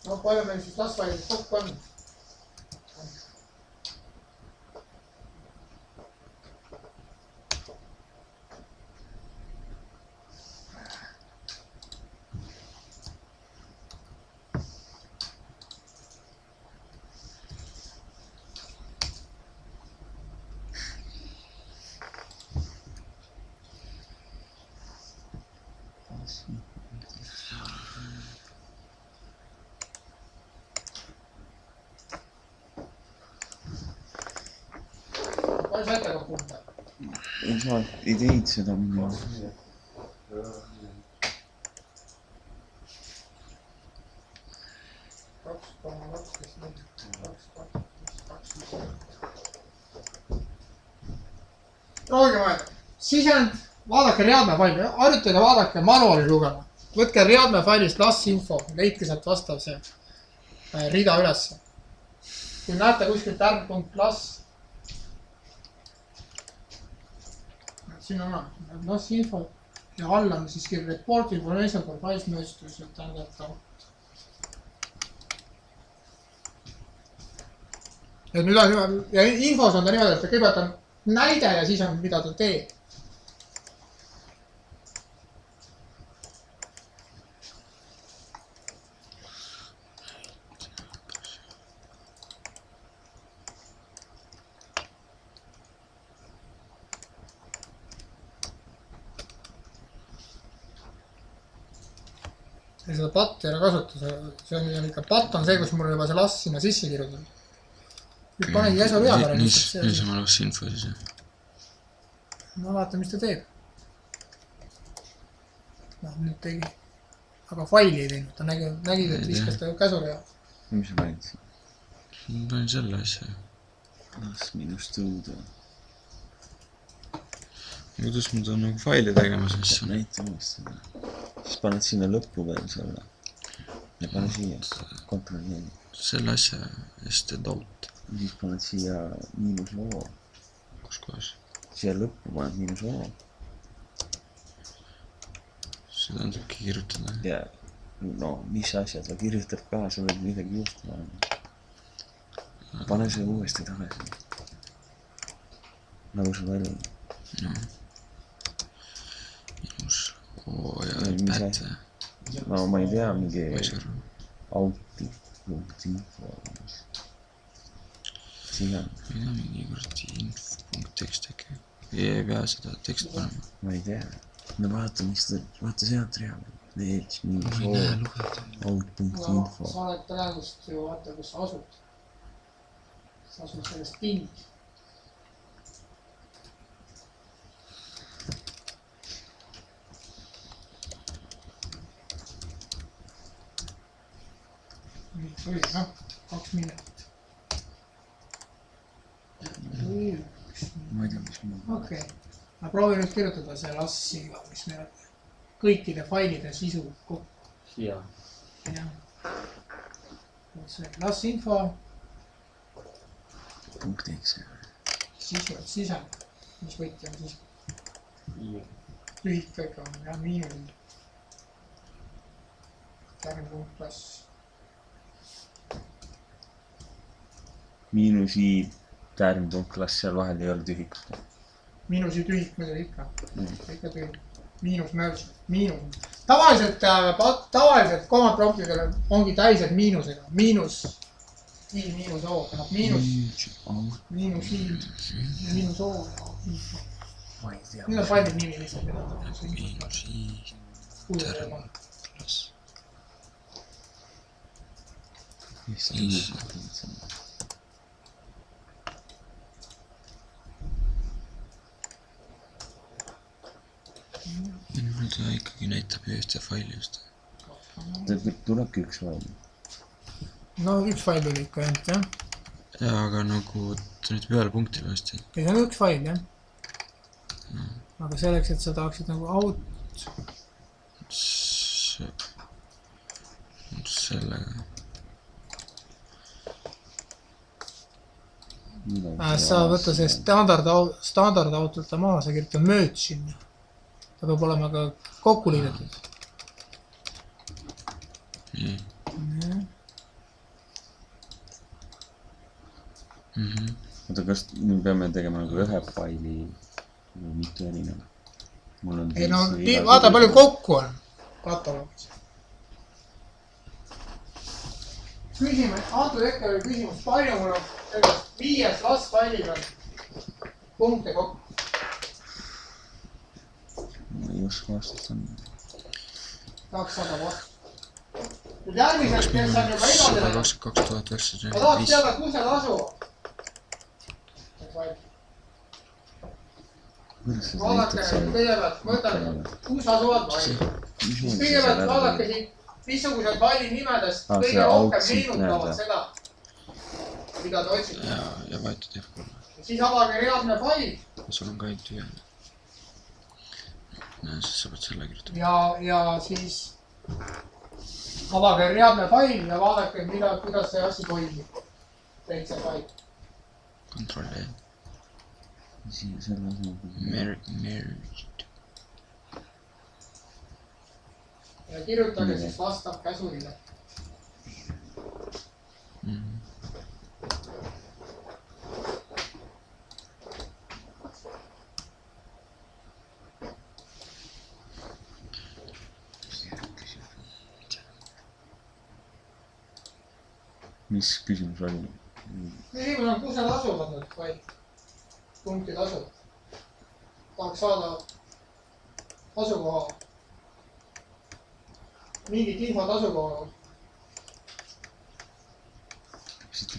no palju meil siis lasvaidid kokku on? Palju saite ka punta? Ei teinud seda minna. 2,12. Proovige mõelda. Sisend, vaadake readmefaili, harjutage vaadake manuaali lugema. Võtke readmefailist lassinfo, leidke sealt vastav see rida ülesse. Kui näete kuskilt tärm.lass, siin on lassinfo ja all on siiski report information for files mööstus, et tähendab ta. Ja nüüd on, ja infos on ta niimoodi, et kõigepealt on näide ja siis on, mida ta teeb. Ja seda patt ei ole kasutada, see on ikka patt on see, kus mul juba see lass sinna sisse kirjutatud. Nüüd panegi jäsu vea pärast. Nii sama lassinfo siis. No vaata, mis ta teeb. No nüüd tegi. Aga faili ei teinud, ta nägi, et viskas ta käsule ja. Mis sa panid siin? Ma panin selle asja. Las minus tõuda. Kuidas ma tahan nagu faili tegema siis? Näita uuesti seda. Siis paned sinna lõppu veel selle. Ja pane siia. Kontrolli 4. Selle asja ja siis teed out. Ja siis paned siia miinus O. Kus kohas? Siia lõppu paned miinus O. Seda on tõbki kirjutada. Ja no mis asja, ta kirjutab ka, sa võid midagi juurde panema. Pane see uuesti tagasi. Nagu sa välja. No. Minus O ja pätte. No ma ei tea, mingi auti.info. Siia. Mida mingi kuradi info.tekst äkki. Ei pea seda tekst panema. Ma ei tea. No vaata, mis ta, vaata sealt real. Veets minus O. Out.info. Sa oled praegust ju vaata, kus sa asud. Sa asud sellest pingis. Oli, noh, 2 minutit. Ma ei tea, mis muu. Okei. Ma proovin nüüd kirjutada see lassiga, mis meil on kõikide failide sisu kokku. Siia. Jah. Lassinfo. .x. Sisend. Mis võti on siis? Lühik kõik on, jah, miinus. Tärm.lass. Miinus i tärm.klass, seal vahel ei ole tühikut. Miinus i tühik muidugi ikka. Ikka tühik. Miinus merge. Miinus. Tavaliselt command promptidel ongi täised miinusega. Miinus i miinus o. Miinus i ja miinus o. Ma ei tea. Nüüd on faili nimi lihtsalt. Miinus i tärm.klass. Mis tühik? Minul ta ikkagi näitab ühte faili just. Tulebki üks fail. No üks fail oli ikka jah. Ja aga nagu ta nüüd ühele punktile vasti. Ei, see on üks fail jah. Aga selleks, et sa tahaksid nagu out. Sellega. Sa võtta see standard autolta maha, sa kirjuta merge sinna. Ta peab olema ka kokku liidetud. Nii. oota, kas me peame tegema nagu ühe faili või mitu erineva? Mul on ei no, vaata palju kokku on kataloogis. Küsimus, antud hetkel oli küsimus, palju mul on sellest 5 lastfailil on punkte kokku. Ma ei oska vastata. 200 vastu. Nüüd järgmised, kes on juba edasi läinud. 122 945. Ma tahaks teada, kus need asuvad. Vaadake kõigepealt, mõtleme, kus asuvad failid. Kõigepealt vaadake siit, missugused faili nimedest kõige rohkem meenutavad seda, mida te otsite. Ja vahetad F3. Siis avage reaalne fail. Sul on ka ainult ühene. Siis sa pead selle kirjutama. Ja siis avage reaalne fail ja vaadake, kuidas see asi toimib. Teise fail. Control E. Siia selle asemel. Merged. Ja kirjutage siis vastav käsuline. Mis küsimus oli? Küsimus on, kus need asuvad need failid? Punktid asuvad. Tahaks saada asukoha. Mingit infot asukoha. Täpselt